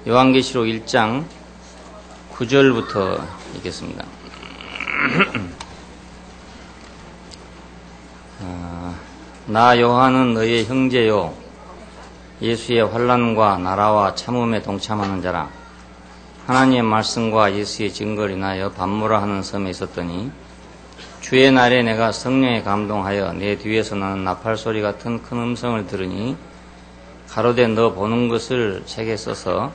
요한계시록 1장 9절부터 읽겠습니다. 나 요한은 너의 형제요 예수의 환난과 나라와 참음에 동참하는 자라. 하나님의 말씀과 예수의 증거를 인하여 반모라 하는 섬에 있었더니 주의 날에 내가 성령에 감동하여 내 뒤에서 나는 나팔소리 같은 큰 음성을 들으니 가로되 너 보는 것을 책에 써서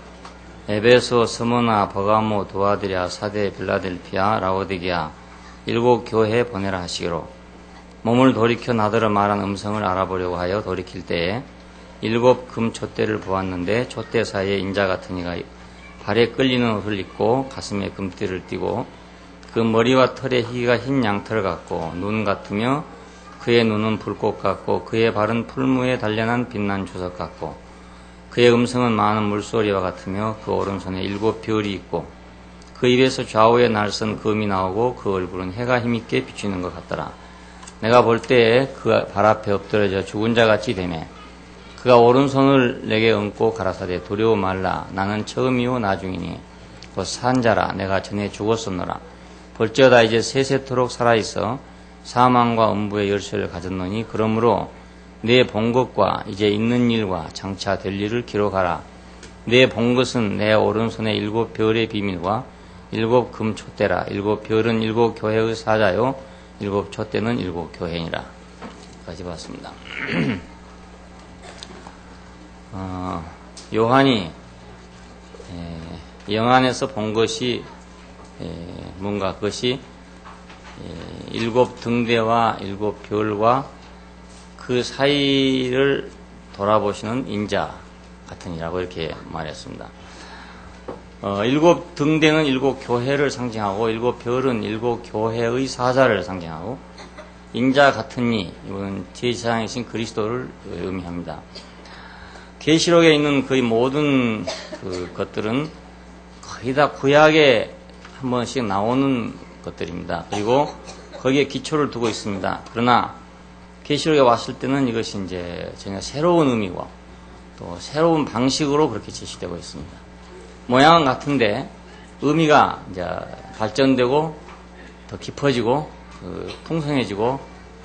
에베소, 스무나, 버가모, 도아드랴, 사데, 빌라델피아, 라오디게아 일곱 교회에 보내라 하시기로 몸을 돌이켜 나더러 말한 음성을 알아보려고 하여 돌이킬 때에 일곱 금 촛대를 보았는데 촛대 사이에 인자 같은 이가 발에 끌리는 옷을 입고 가슴에 금띠를 띠고 그 머리와 털에 희가 흰 양털 같고 눈 같으며 그의 눈은 불꽃 같고 그의 발은 풀무에 단련한 빛난 주석 같고 그의 음성은 많은 물소리와 같으며 그 오른손에 일곱 별이 있고 그 입에서 좌우에 날선 금이 나오고 그 얼굴은 해가 힘있게 비추는 것 같더라. 내가 볼 때에 그 발 앞에 엎드러져 죽은 자같이 되매 그가 오른손을 내게 얹고 가라사대 두려워 말라. 나는 처음이요 나중이니 곧 산 자라. 내가 전에 죽었었노라. 볼지어다 이제 세세토록 살아있어 사망과 음부의 열쇠를 가졌노니 그러므로 내 본 것과 이제 있는 일과 장차 될 일을 기록하라. 내 본 것은 내 오른손에 일곱 별의 비밀과 일곱 금 촛대라. 일곱 별은 일곱 교회의 사자요 일곱 촛대는 일곱 교회니라. 까지 봤습니다. 요한이 영안에서 본 것이 뭔가 그것이 일곱 등대와 일곱 별과 그 사이를 돌아보시는 인자 같으니라고 이렇게 말했습니다. 일곱 등대는 일곱 교회를 상징하고 일곱 별은 일곱 교회의 사자를 상징하고 인자 같으니 이건 제사장이신 그리스도를 의미합니다. 계시록에 있는 거의 모든 그 것들은 거의 다 구약에 한 번씩 나오는 것들입니다. 그리고 거기에 기초를 두고 있습니다. 그러나 계시록에 왔을 때는 이것이 이제 전혀 새로운 의미고 또 새로운 방식으로 그렇게 제시되고 있습니다. 모양은 같은데 의미가 이제 발전되고 더 깊어지고 풍성해지고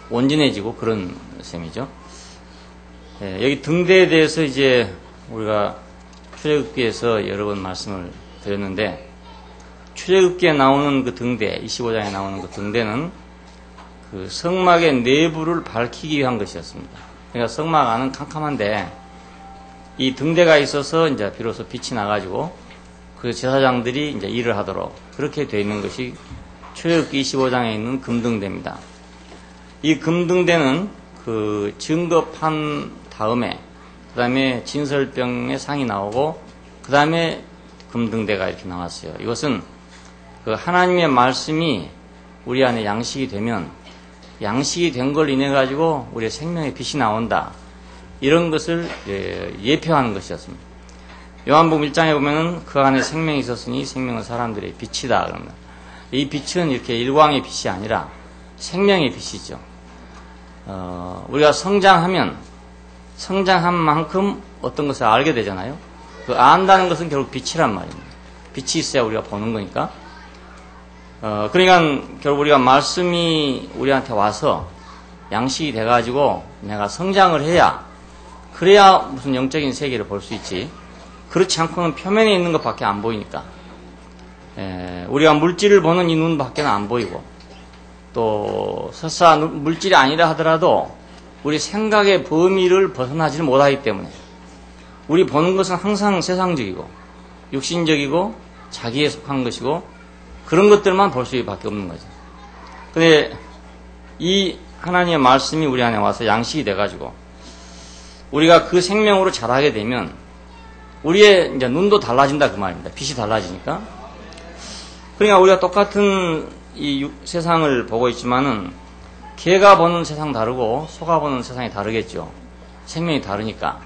온전해지고 그런 셈이죠. 여기 등대에 대해서 이제 우리가 출애굽기에서 여러 번 말씀을 드렸는데 출애굽기에 나오는 그 등대, 25장에 나오는 그 등대는 그 성막의 내부를 밝히기 위한 것이었습니다. 그러니까 성막 안은 캄캄한데 이 등대가 있어서 이제 비로소 빛이 나가지고 그 제사장들이 이제 일을 하도록 그렇게 되어 있는 것이 출애굽기 25장에 있는 금등대입니다. 이 금등대는 그 증거판 다음에 그 다음에 진설병의 상이 나오고 그 다음에 금등대가 이렇게 나왔어요. 이것은 그 하나님의 말씀이 우리 안에 양식이 되면 양식이 된 걸 인해 가지고 우리의 생명의 빛이 나온다. 이런 것을 예표하는 것이었습니다. 요한복음 1장에 보면은 그 안에 생명이 있었으니 생명은 사람들의 빛이다. 그럽니다. 이 빛은 이렇게 일광의 빛이 아니라 생명의 빛이죠. 우리가 성장하면 성장한 만큼 어떤 것을 알게 되잖아요. 그 안다는 것은 결국 빛이란 말입니다. 빛이 있어야 우리가 보는 거니까. 그러니까 결국 우리가 말씀이 우리한테 와서 양식이 돼가지고 내가 성장을 해야 그래야 무슨 영적인 세계를 볼 수 있지. 그렇지 않고는 표면에 있는 것밖에 안 보이니까. 우리가 물질을 보는 이 눈밖에는 안 보이고 또 설사 물질이 아니라 하더라도 우리 생각의 범위를 벗어나지를 못하기 때문에 우리 보는 것은 항상 세상적이고 육신적이고 자기에 속한 것이고 그런 것들만 볼 수밖에 없는 거죠. 근데 이 하나님의 말씀이 우리 안에 와서 양식이 돼가지고 우리가 그 생명으로 자라게 되면 우리의 이제 눈도 달라진다 그 말입니다. 빛이 달라지니까. 그러니까 우리가 똑같은 이 세상을 보고 있지만은 개가 보는 세상 다르고 소가 보는 세상이 다르겠죠. 생명이 다르니까.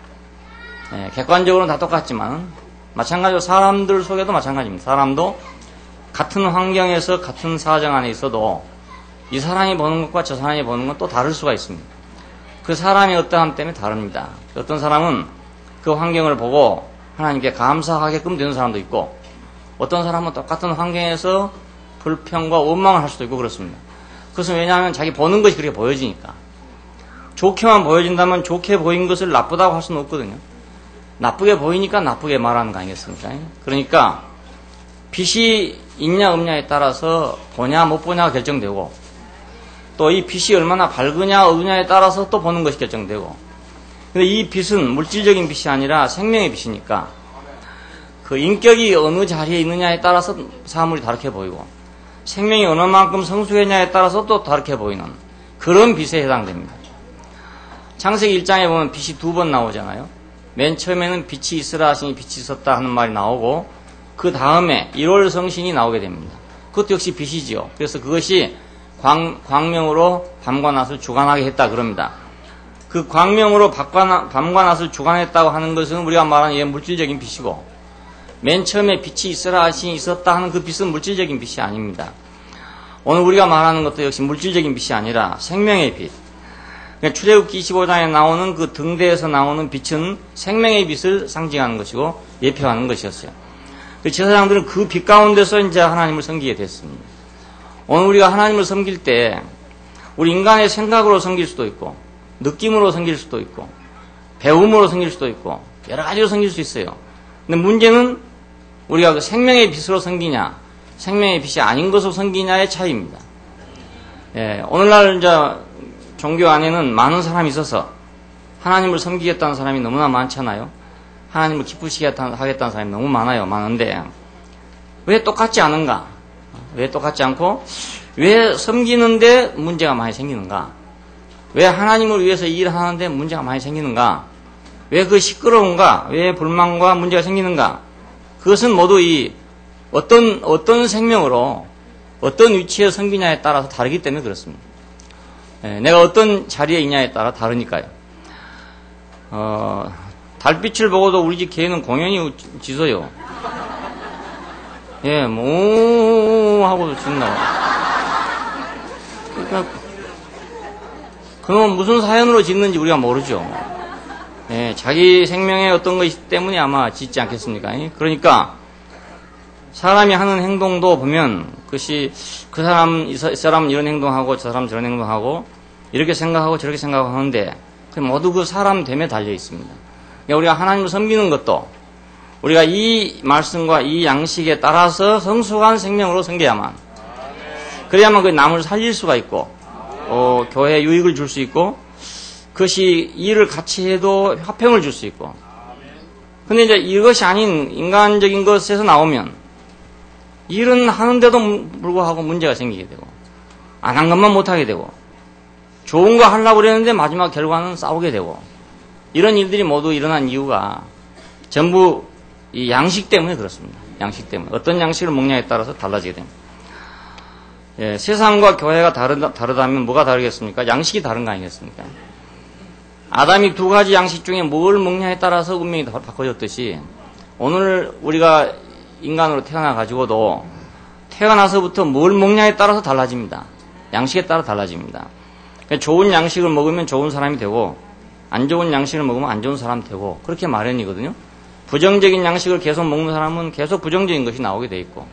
객관적으로는 다 똑같지만 마찬가지로 사람들 속에도 마찬가지입니다. 사람도 같은 환경에서 같은 사정 안에 있어도 이 사람이 보는 것과 저 사람이 보는 건 또 다를 수가 있습니다. 그 사람의 어떠함 때문에 다릅니다. 어떤 사람은 그 환경을 보고 하나님께 감사하게끔 되는 사람도 있고, 어떤 사람은 똑같은 환경에서 불평과 원망을 할 수도 있고 그렇습니다. 그것은 왜냐하면 자기 보는 것이 그렇게 보여지니까. 좋게만 보여진다면 좋게 보인 것을 나쁘다고 할 수는 없거든요. 나쁘게 보이니까 나쁘게 말하는 거 아니겠습니까? 그러니까 빛이 있냐 없냐에 따라서 보냐 못 보냐가 결정되고, 또 이 빛이 얼마나 밝으냐 어두냐에 따라서 또 보는 것이 결정되고, 근데 이 빛은 물질적인 빛이 아니라 생명의 빛이니까 그 인격이 어느 자리에 있느냐에 따라서 사물이 다르게 보이고, 생명이 어느 만큼 성숙했냐에 따라서 또 다르게 보이는 그런 빛에 해당됩니다. 창세기 1장에 보면 빛이 2번 나오잖아요. 맨 처음에는 빛이 있으라 하시니 빛이 있었다 하는 말이 나오고, 그 다음에 1월 성신이 나오게 됩니다. 그것도 역시 빛이지요. 그래서 그것이 광명으로 밤과 낮을 주관하게 했다 그럽니다. 그 광명으로 밤과 낮을 주관했다고 하는 것은 우리가 말하는 물질적인 빛이고, 맨 처음에 빛이 있으라 하시니 있었다 하는 그 빛은 물질적인 빛이 아닙니다. 오늘 우리가 말하는 것도 역시 물질적인 빛이 아니라 생명의 빛. 그러니까 출애굽기 25장에 나오는 그 등대에서 나오는 빛은 생명의 빛을 상징하는 것이고 예표하는 것이었어요. 제사장들은 그 빛 가운데서 이제 하나님을 섬기게 됐습니다. 오늘 우리가 하나님을 섬길 때 우리 인간의 생각으로 섬길 수도 있고, 느낌으로 섬길 수도 있고, 배움으로 섬길 수도 있고, 여러 가지로 섬길 수 있어요. 근데 문제는 우리가 그 생명의 빛으로 섬기냐, 생명의 빛이 아닌 것으로 섬기냐의 차이입니다. 오늘날 이제 종교 안에는 많은 사람이 있어서 하나님을 섬기겠다는 사람이 너무나 많잖아요. 하나님을 기쁘시게 하겠다는 사람이 너무 많은데 왜 똑같지 않은가? 왜 똑같지 않고 왜 섬기는데 문제가 많이 생기는가? 왜 하나님을 위해서 일하는데 문제가 많이 생기는가? 왜 그 시끄러운가? 왜 불만과 문제가 생기는가? 그것은 모두 이 어떤 생명으로 어떤 위치에 섬기냐에 따라서 다르기 때문에 그렇습니다. 내가 어떤 자리에 있냐에 따라 다르니까요. 달빛을 보고도 우리 집 개는 공연이 짖어요. 뭐 하고도 짖나. 그러니까 그놈은 무슨 사연으로 짖는지 우리가 모르죠. 자기 생명의 어떤 것이 때문에 아마 짖지 않겠습니까? 그러니까 사람이 하는 행동도 보면 그것이 그 사람, 이 사람은 이런 행동하고 저 사람은 저런 행동하고 이렇게 생각하고 저렇게 생각하고 하는데 모두 그 사람 됨에 달려 있습니다. 그러니까 우리가 하나님을 섬기는 것도 우리가 이 말씀과 이 양식에 따라서 성숙한 생명으로 섬겨야만, 그래야만 그 남을 살릴 수가 있고, 교회에 유익을 줄 수 있고, 그것이 일을 같이 해도 화평을 줄 수 있고. 근데 이제 이것이 아닌 인간적인 것에서 나오면 일은 하는데도 불구하고 문제가 생기게 되고, 안 한 것만 못하게 되고, 좋은 거 하려고 그랬는데 마지막 결과는 싸우게 되고, 이런 일들이 모두 일어난 이유가 전부 이 양식 때문에 그렇습니다. 양식 때문에. 어떤 양식을 먹냐에 따라서 달라지게 됩니다. 세상과 교회가 다르다면 뭐가 다르겠습니까? 양식이 다른 거 아니겠습니까? 아담이 2가지 양식 중에 뭘 먹냐에 따라서 운명이 바꿔졌듯이 오늘 우리가 인간으로 태어나가지고도 태어나서부터 뭘 먹냐에 따라서 달라집니다. 양식에 따라 달라집니다. 좋은 양식을 먹으면 좋은 사람이 되고, 안 좋은 양식을 먹으면 안 좋은 사람이 되고, 그렇게 마련이거든요. 부정적인 양식을 계속 먹는 사람은 계속 부정적인 것이 나오게 돼 있고,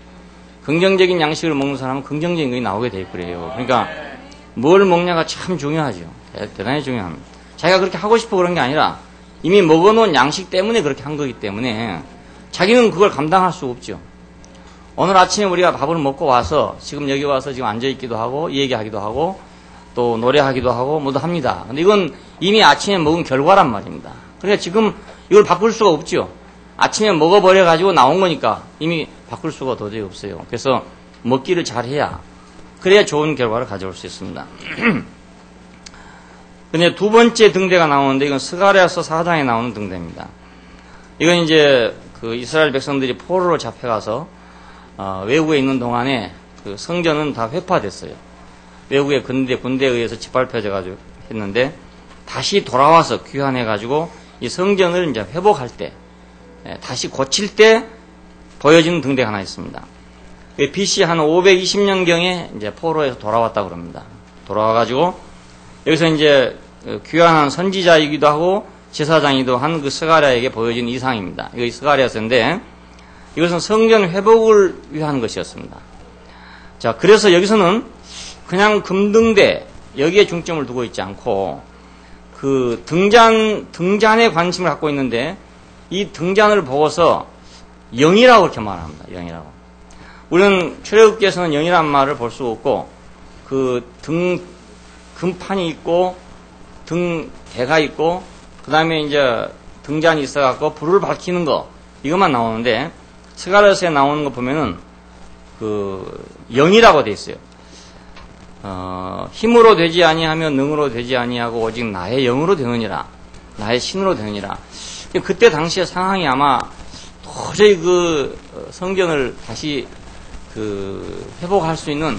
긍정적인 양식을 먹는 사람은 긍정적인 것이 나오게 돼 있고 그래요. 그러니까 뭘 먹냐가 참 중요하죠. 대단히 중요합니다. 자기가 그렇게 하고 싶어 그런 게 아니라 이미 먹어놓은 양식 때문에 그렇게 한 거기 때문에 자기는 그걸 감당할 수 없죠. 오늘 아침에 우리가 밥을 먹고 와서 지금 여기 와서 지금 앉아있기도 하고 이 얘기하기도 하고 또 노래하기도 하고 모두 합니다. 근데 이건 이미 아침에 먹은 결과란 말입니다. 그러니까 지금 이걸 바꿀 수가 없죠. 아침에 먹어버려가지고 나온 거니까 이미 바꿀 수가 도저히 없어요. 그래서 먹기를 잘해야, 그래야 좋은 결과를 가져올 수 있습니다. 근데 2번째 등대가 나오는데 이건 스가랴서 4장에 나오는 등대입니다. 이건 이제 그 이스라엘 백성들이 포로로 잡혀가서 외국에 있는 동안에 그 성전은 다 회파됐어요. 외국의 군대에 의해서 짓밟혀져가지고 했는데 다시 돌아와서 귀환해가지고 이 성전을 이제 회복할 때, 다시 고칠 때 보여지는 등대가 하나 있습니다. BC 한 520년경에 이제 포로에서 돌아왔다고 그럽니다. 돌아와가지고 여기서 이제 귀환한 선지자이기도 하고 제사장이도 한 그 스가랴에게 보여진 이상입니다. 이거 스가랴서인데 이것은 성전 회복을 위한 것이었습니다. 자, 그래서 여기서는 그냥 금등대 여기에 중점을 두고 있지 않고 그 등잔에 관심을 갖고 있는데 이 등잔을 보고서 영이라고 이렇게 말합니다. 영이라고. 우리는 출애굽기에서는 영이라는 말을 볼 수 없고 그 금판이 있고 등대가 있고 그 다음에 이제 등잔이 있어갖고 불을 밝히는 거 이것만 나오는데 스가랴서에 나오는 거 보면은 그 영이라고 돼 있어요. 힘으로 되지 아니하면 능으로 되지 아니하고 오직 나의 영으로 되느니라. 나의 신으로 되느니라. 그때 당시의 상황이 아마 도저히 그 성전을 다시 그 회복할 수 있는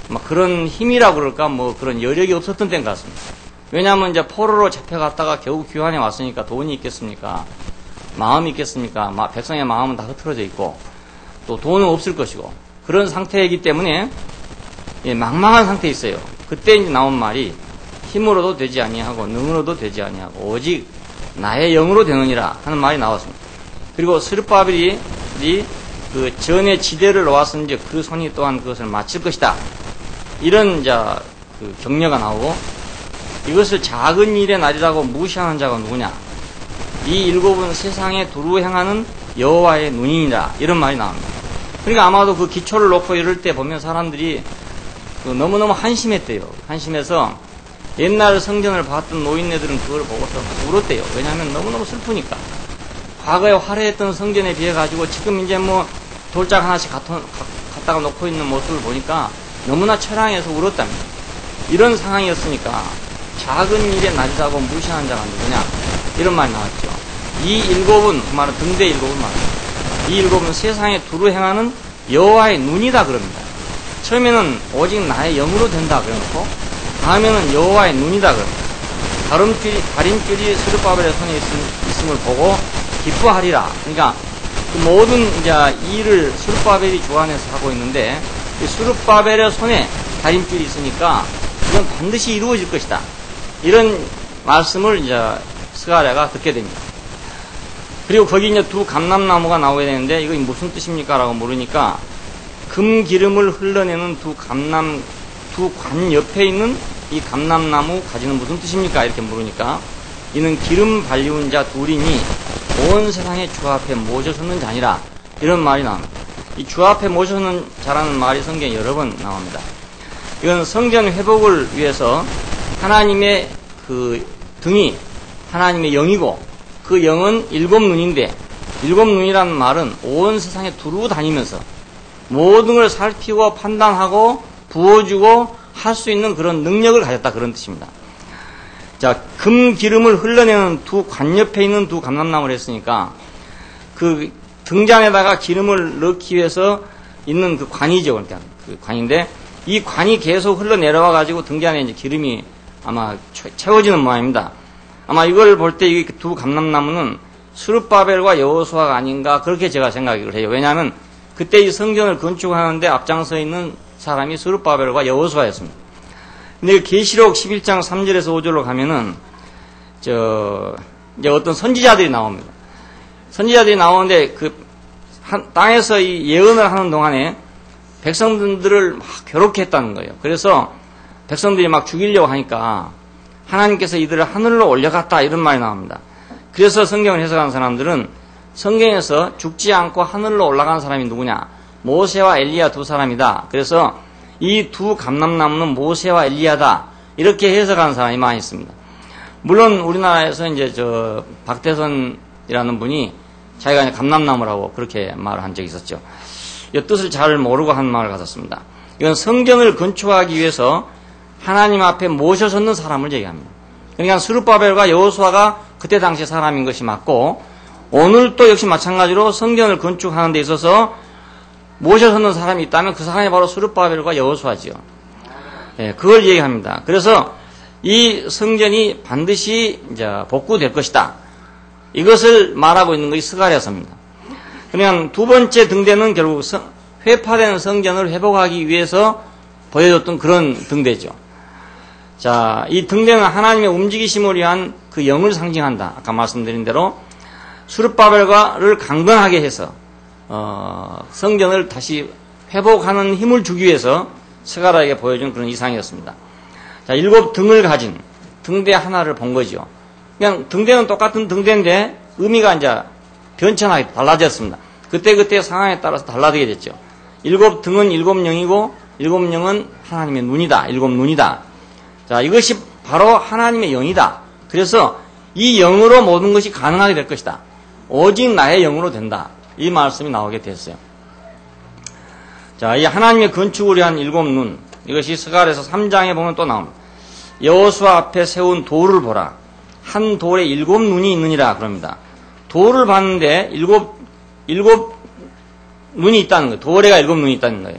막 그런 힘이라고 그럴까 뭐 그런 여력이 없었던 때인 것 같습니다. 왜냐하면 이제 포로로 잡혀갔다가 겨우 귀환에 왔으니까 돈이 있겠습니까? 마음이 있겠습니까? 백성의 마음은 다 흐트러져 있고 또 돈은 없을 것이고 그런 상태이기 때문에 망망한 상태에 있어요. 그때 이제 나온 말이 힘으로도 되지 아니하고 능으로도 되지 아니하고 오직 나의 영으로 되느니라 하는 말이 나왔습니다. 그리고 스룹바벨이 그 전에 지대를 놓았은지 그 손이 또한 그것을 마칠 것이다. 이런 이제 그 격려가 나오고 이것을 작은 일의 날이라고 무시하는 자가 누구냐? 이 일곱은 세상에 두루 행하는 여호와의 눈이니라 이런 말이 나옵니다. 그러니까 아마도 그 기초를 놓고 이럴 때 보면 사람들이 너무너무 한심했대요. 한심해서 옛날 성전을 봤던 노인네들은 그걸 보고서 울었대요. 왜냐하면 너무너무 슬프니까. 과거에 화려했던 성전에 비해 가지고 지금 이제 뭐 돌짝 하나씩 갖다가 놓고 있는 모습을 보니까 너무나 처량해서 울었답니다. 이런 상황이었으니까 작은 일에 낮이라고 무시하는 자가 누구냐? 이런 말이 나왔죠. 이 일곱은 그 말은 등대 일곱은 말입니다. 이 일곱은 세상에 두루 행하는 여호와의 눈이다 그럽니다. 처음에는 오직 나의 영으로 된다 그래놓고 다음에는 여호와의 눈이다 그럽니다. 다림줄이 스룹바벨의 손에 있음을 보고 기뻐하리라. 그러니까 그 모든 이제 일을 스룹바벨이 주관해서 하고 있는데 이 스룹바벨의 손에 다림줄이 있으니까 이건 반드시 이루어질 것이다. 이런 말씀을 이제 스가랴가 듣게 됩니다. 그리고 거기 이제 두 감람나무가 나오게 되는데 이거 무슨 뜻입니까? 라고 물으니까 금 기름을 흘러내는 두 관 옆에 있는 이 감람나무 가지는 무슨 뜻입니까? 이렇게 물으니까 이는 기름 발리운 자 둘이니 온 세상의 주 앞에 모셔서는 자니라. 이런 말이 나옵니다. 이 주 앞에 모셔서는 자라는 말이 성경에 여러 번 나옵니다. 이건 성전 회복을 위해서 하나님의 그 등이 하나님의 영이고 그 영은 일곱 눈인데 일곱 눈이라는 말은 온 세상에 두루 다니면서 모든 걸 살피고 판단하고 부어주고 할 수 있는 그런 능력을 가졌다 그런 뜻입니다. 자, 금 기름을 흘러내는 두 관 옆에 있는 두 감람나무를 했으니까 그 등잔에다가 기름을 넣기 위해서 있는 그 관이죠. 그러니까 그 관인데 이 관이 계속 흘러내려와 가지고 등잔에 이제 기름이 아마 채워지는 모양입니다. 아마 이걸 볼 때 이 두 감람나무는 스룹바벨과 여호수아가 아닌가 그렇게 제가 생각을 해요. 왜냐하면 그때 이 성전을 건축하는데 앞장서 있는 사람이 스룹바벨과 여호수아였습니다. 근데 계시록 11장 3절에서 5절로 가면은 이제 어떤 선지자들이 나옵니다. 선지자들이 나오는데 그 땅에서 이 예언을 하는 동안에 백성들을 막 괴롭게 했다는 거예요. 그래서 백성들이 막 죽이려고 하니까 하나님께서 이들을 하늘로 올려갔다 이런 말이 나옵니다. 그래서 성경을 해석한 사람들은 성경에서 죽지 않고 하늘로 올라간 사람이 누구냐? 모세와 엘리야 두 사람이다. 그래서 이 두 감람나무는 모세와 엘리야다. 이렇게 해석하는 사람이 많이 있습니다. 물론 우리나라에서 이제 박대선이라는 분이 자기가 감람나무라고 그렇게 말을 한 적이 있었죠. 이 뜻을 잘 모르고 한 말을 가졌습니다. 이건 성전을 건축하기 위해서 하나님 앞에 모셔섰는 사람을 얘기합니다. 그러니까 스룹바벨과 여호수아가 그때 당시 사람인 것이 맞고 오늘도 역시 마찬가지로 성전을 건축하는 데 있어서 모셔섰는 사람이 있다면 그 사람이 바로 스룹바벨과 여호수아지요. 예, 그걸 얘기합니다. 그래서 이 성전이 반드시 이제 복구될 것이다. 이것을 말하고 있는 것이 스가랴서입니다. 그러면 두 번째 등대는 결국 회파되는 성전을 회복하기 위해서 보여줬던 그런 등대죠. 자, 이 등대는 하나님의 움직이심을 위한 그 영을 상징한다. 아까 말씀드린 대로 수르바벨과를 강건하게 해서 성전을 다시 회복하는 힘을 주기 위해서 스가랴에게 보여준 그런 이상이었습니다. 자, 7 등을 가진 등대 하나를 본 거죠. 그냥 등대는 똑같은 등대인데 의미가 이제 변천하게 달라졌습니다. 그때 상황에 따라서 달라지게 됐죠. 7 등은 7 영이고 7 영은 하나님의 눈이다. 7 눈이다. 자, 이것이 바로 하나님의 영이다. 그래서 이 영으로 모든 것이 가능하게 될 것이다. 오직 나의 영으로 된다. 이 말씀이 나오게 됐어요. 자, 이 하나님의 건축을 위한 7 눈. 이것이 스가랴에서 3장에 보면 또 나옵니다. 여호수아 앞에 세운 돌을 보라. 한 돌에 7 눈이 있느니라 그럽니다. 돌을 봤는데 7 눈이 있다는 거예요. 돌에가 7 눈이 있다는 거예요.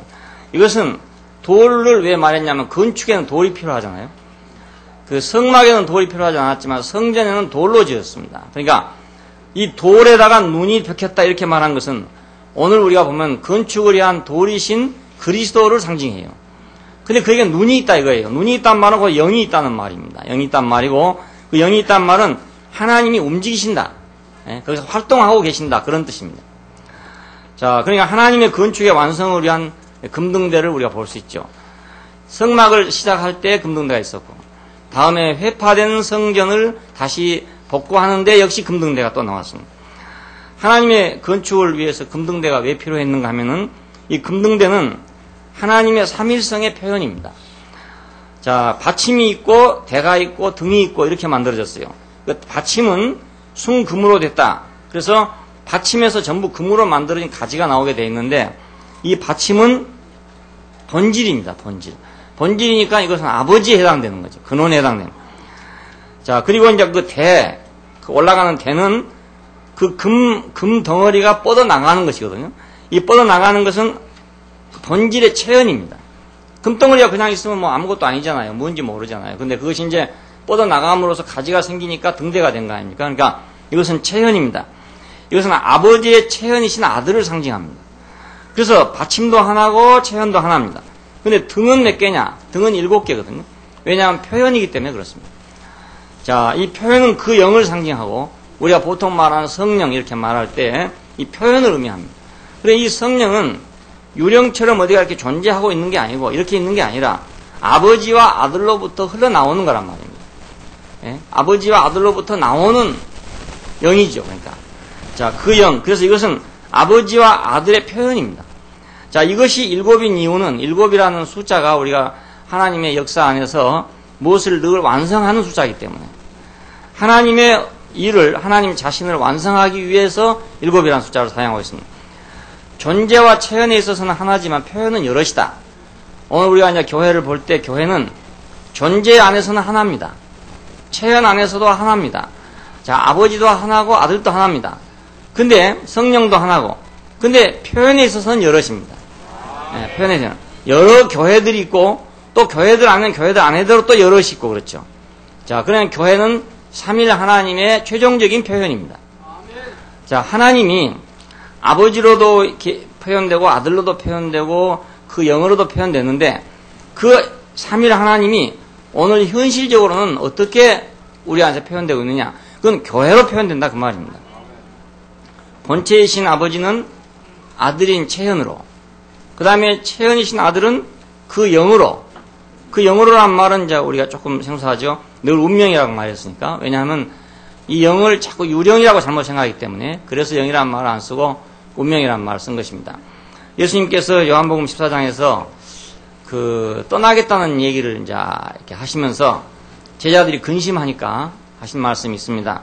이것은 돌을 왜 말했냐면 건축에는 돌이 필요하잖아요. 그 성막에는 돌이 필요하지 않았지만 성전에는 돌로 지었습니다. 그러니까 이 돌에다가 눈이 박혔다 이렇게 말한 것은 오늘 우리가 보면 건축을 위한 돌이신 그리스도를 상징해요. 근데 그게 눈이 있다 이거예요. 눈이 있단 말은 그 영이 있다는 말입니다. 영이 있단 말이고 그 영이 있단 말은 하나님이 움직이신다. 거기서 활동하고 계신다. 그런 뜻입니다. 자, 그러니까 하나님의 건축의 완성을 위한 금등대를 우리가 볼 수 있죠. 성막을 시작할 때 금등대가 있었고 다음에 회파된 성전을 다시 복구하는데 역시 금등대가 또 나왔습니다. 하나님의 건축을 위해서 금등대가 왜 필요했는가 하면은 이 금등대는 하나님의 삼일성의 표현입니다. 자, 받침이 있고 대가 있고 등이 있고 이렇게 만들어졌어요. 그 받침은 순금으로 됐다. 그래서 받침에서 전부 금으로 만들어진 가지가 나오게 되어 있는데 이 받침은 본질입니다. 본질이니까 이것은 아버지에 해당되는 거죠. 근원에 해당되는 거죠. 자, 그리고 이제 그 올라가는 대는 그 금 덩어리가 뻗어나가는 것이거든요. 이 뻗어나가는 것은 본질의 체현입니다. 금덩어리가 그냥 있으면 뭐 아무것도 아니잖아요. 뭔지 모르잖아요. 근데 그것이 이제 뻗어나감으로써 가지가 생기니까 등대가 된 거 아닙니까? 그러니까 이것은 체현입니다. 이것은 아버지의 체현이신 아들을 상징합니다. 그래서 받침도 하나고 체현도 하나입니다. 근데 등은 몇 개냐? 등은 7개거든요. 왜냐하면 표현이기 때문에 그렇습니다. 자, 이 표현은 그 영을 상징하고 우리가 보통 말하는 성령 이렇게 말할 때 이 표현을 의미합니다. 그래 이 성령은 유령처럼 어디가 이렇게 존재하고 있는 게 아니고 이렇게 있는 게 아니라 아버지와 아들로부터 흘러나오는 거란 말입니다. 예? 아버지와 아들로부터 나오는 영이죠. 그러니까 자, 그 영. 그래서 이것은 아버지와 아들의 표현입니다. 자, 이것이 7인 이유는 7이라는 숫자가 우리가 하나님의 역사 안에서 무엇을 늘 완성하는 숫자이기 때문에 하나님의 일을 하나님 자신을 완성하기 위해서 7이라는 숫자를 사용하고 있습니다. 존재와 체현에 있어서는 하나지만 표현은 여럿이다. 오늘 우리가 이제 교회를 볼 때 교회는 존재 안에서는 하나입니다. 체현 안에서도 하나입니다. 자, 아버지도 하나고 아들도 하나입니다. 근데 성령도 하나고 근데 표현에 있어서는 여럿입니다. 네, 표현에 있어서는 여러 교회들이 있고 또 교회들 안에는 교회들 안에대로 또 여럿이 있고 그렇죠. 자, 그러면 교회는 삼일 하나님의 최종적인 표현입니다. 자, 하나님이 아버지로도 이렇게 표현되고 아들로도 표현되고 그 영으로도 표현되는데 그 삼일 하나님이 오늘 현실적으로는 어떻게 우리 안에서 표현되고 있느냐? 그건 교회로 표현된다 그 말입니다. 본체이신 아버지는 아들인 체현으로, 그 다음에 체현이신 아들은 그 영으로, 그 영으로란 말은 이제 우리가 조금 생소하죠. 늘 운명이라고 말했으니까. 왜냐하면 이 영을 자꾸 유령이라고 잘못 생각하기 때문에 그래서 영이라는 말을 안 쓰고 운명이라는 말을 쓴 것입니다. 예수님께서 요한복음 14장에서 그 떠나겠다는 얘기를 이제 이렇게 하시면서 제자들이 근심하니까 하신 말씀이 있습니다.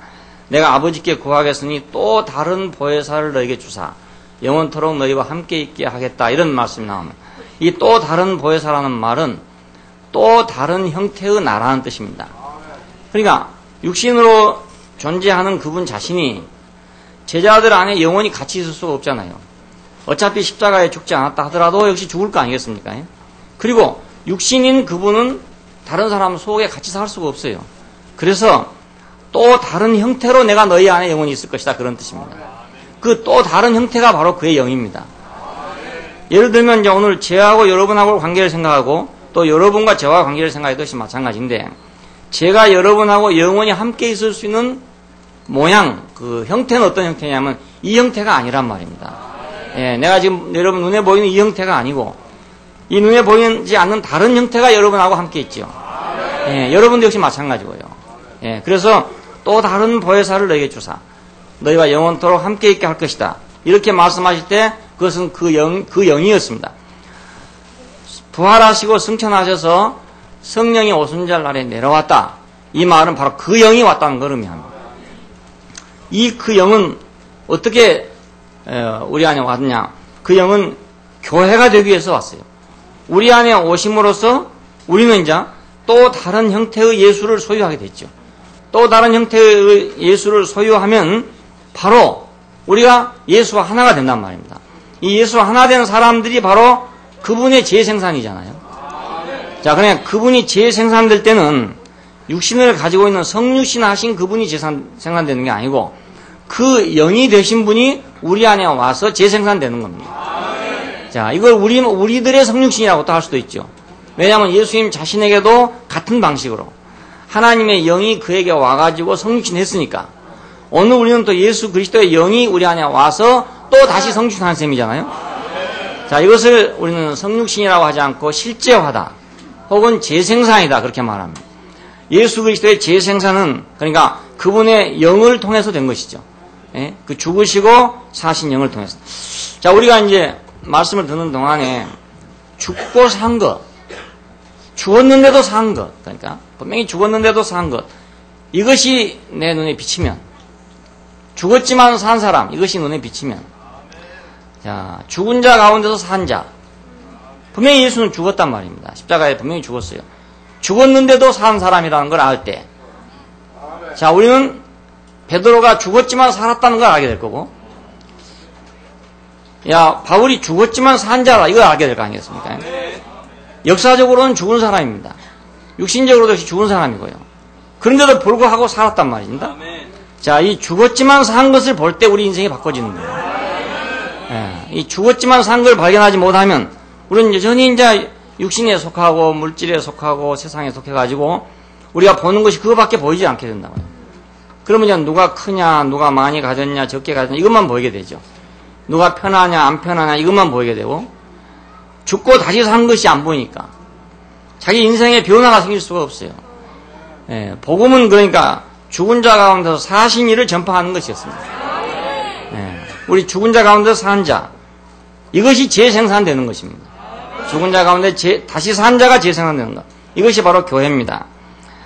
내가 아버지께 구하겠으니 또 다른 보혜사를 너에게 주사 영원토록 너희와 함께 있게 하겠다 이런 말씀이 나옵니다. 이 또 다른 보혜사라는 말은 또 다른 형태의 나라는 뜻입니다. 그러니까 육신으로 존재하는 그분 자신이 제자들 안에 영원히 같이 있을 수가 없잖아요. 어차피 십자가에 죽지 않았다 하더라도 역시 죽을 거 아니겠습니까? 그리고 육신인 그분은 다른 사람 속에 같이 살 수가 없어요. 그래서 또 다른 형태로 내가 너희 안에 영원히 있을 것이다 그런 뜻입니다. 그 또 다른 형태가 바로 그의 영입니다. 예를 들면 이제 오늘 저하고 여러분하고 관계를 생각하고 또 여러분과 저와 관계를 생각하듯이 마찬가지인데 제가 여러분하고 영원히 함께 있을 수 있는 모양, 그 형태는 어떤 형태냐면 이 형태가 아니란 말입니다. 예, 내가 지금 여러분 눈에 보이는 이 형태가 아니고 이 눈에 보이지 않는 다른 형태가 여러분하고 함께 있죠. 예, 여러분도 역시 마찬가지고요. 예, 그래서 또 다른 보혜사를 너희에게 주사 너희와 영원토록 함께 있게 할 것이다. 이렇게 말씀하실 때 그것은 그 영이었습니다. 부활하시고 승천하셔서 성령이 오순절 날에 내려왔다. 이 말은 바로 그 영이 왔다는 걸 의미합니다. 이 그 영은 어떻게 우리 안에 왔느냐? 그 영은 교회가 되기 위해서 왔어요. 우리 안에 오심으로써 우리는 이제 또 다른 형태의 예수를 소유하게 됐죠. 또 다른 형태의 예수를 소유하면 바로 우리가 예수와 하나가 된단 말입니다. 이 예수와 하나 된 사람들이 바로 그분의 재생산이잖아요. 자, 그러니까 그분이 재생산될 때는 육신을 가지고 있는 성육신 하신 그분이 재생산되는 게 아니고 그 영이 되신 분이 우리 안에 와서 재생산되는 겁니다. 자, 이걸 우리들의 성육신이라고 또 할 수도 있죠. 왜냐하면 예수님 자신에게도 같은 방식으로 하나님의 영이 그에게 와가지고 성육신 했으니까 오늘 우리는 또 예수 그리스도의 영이 우리 안에 와서 또 다시 성육신하는 셈이잖아요. 자, 이것을 우리는 성육신이라고 하지 않고 실제화다 혹은 재생산이다 그렇게 말합니다. 예수 그리스도의 재생산은 그러니까 그분의 영을 통해서 된 것이죠. 예? 그 죽으시고 사신 영을 통해서. 자, 우리가 이제 말씀을 듣는 동안에 죽고 산 것, 죽었는데도 산 것, 그러니까 분명히 죽었는데도 산 것, 이것이 내 눈에 비치면, 죽었지만 산 사람, 이것이 눈에 비치면, 자, 죽은 자 가운데서 산 자, 분명히 예수는 죽었단 말입니다. 십자가에 분명히 죽었어요. 죽었는데도 산 사람이라는 걸 알 때, 자, 우리는 베드로가 죽었지만 살았다는 걸 알게 될 거고, 야, 바울이 죽었지만 산 자라, 이걸 알게 될 거 아니겠습니까? 역사적으로는 죽은 사람입니다. 육신적으로도 역시 죽은 사람이고요. 그런데도 불구하고 살았단 말입니다. 자, 이 죽었지만 산 것을 볼 때 우리 인생이 바꿔지는 거예요. 예, 이 죽었지만 산 걸 발견하지 못하면, 우리는 여전히 이제 육신에 속하고, 물질에 속하고, 세상에 속해가지고, 우리가 보는 것이 그거밖에 보이지 않게 된다고요. 그러면 이제 누가 크냐, 누가 많이 가졌냐, 적게 가졌냐, 이것만 보이게 되죠. 누가 편하냐, 안 편하냐, 이것만 보이게 되고, 죽고 다시 산 것이 안 보이니까, 자기 인생에 변화가 생길 수가 없어요. 예, 복음은 그러니까, 죽은 자 가운데서 사신 이를 전파하는 것이었습니다. 예, 우리 죽은 자 가운데서 산 자, 이것이 재생산되는 것입니다. 죽은 자 가운데 다시 산 자가 재생산되는 것. 이것이 바로 교회입니다.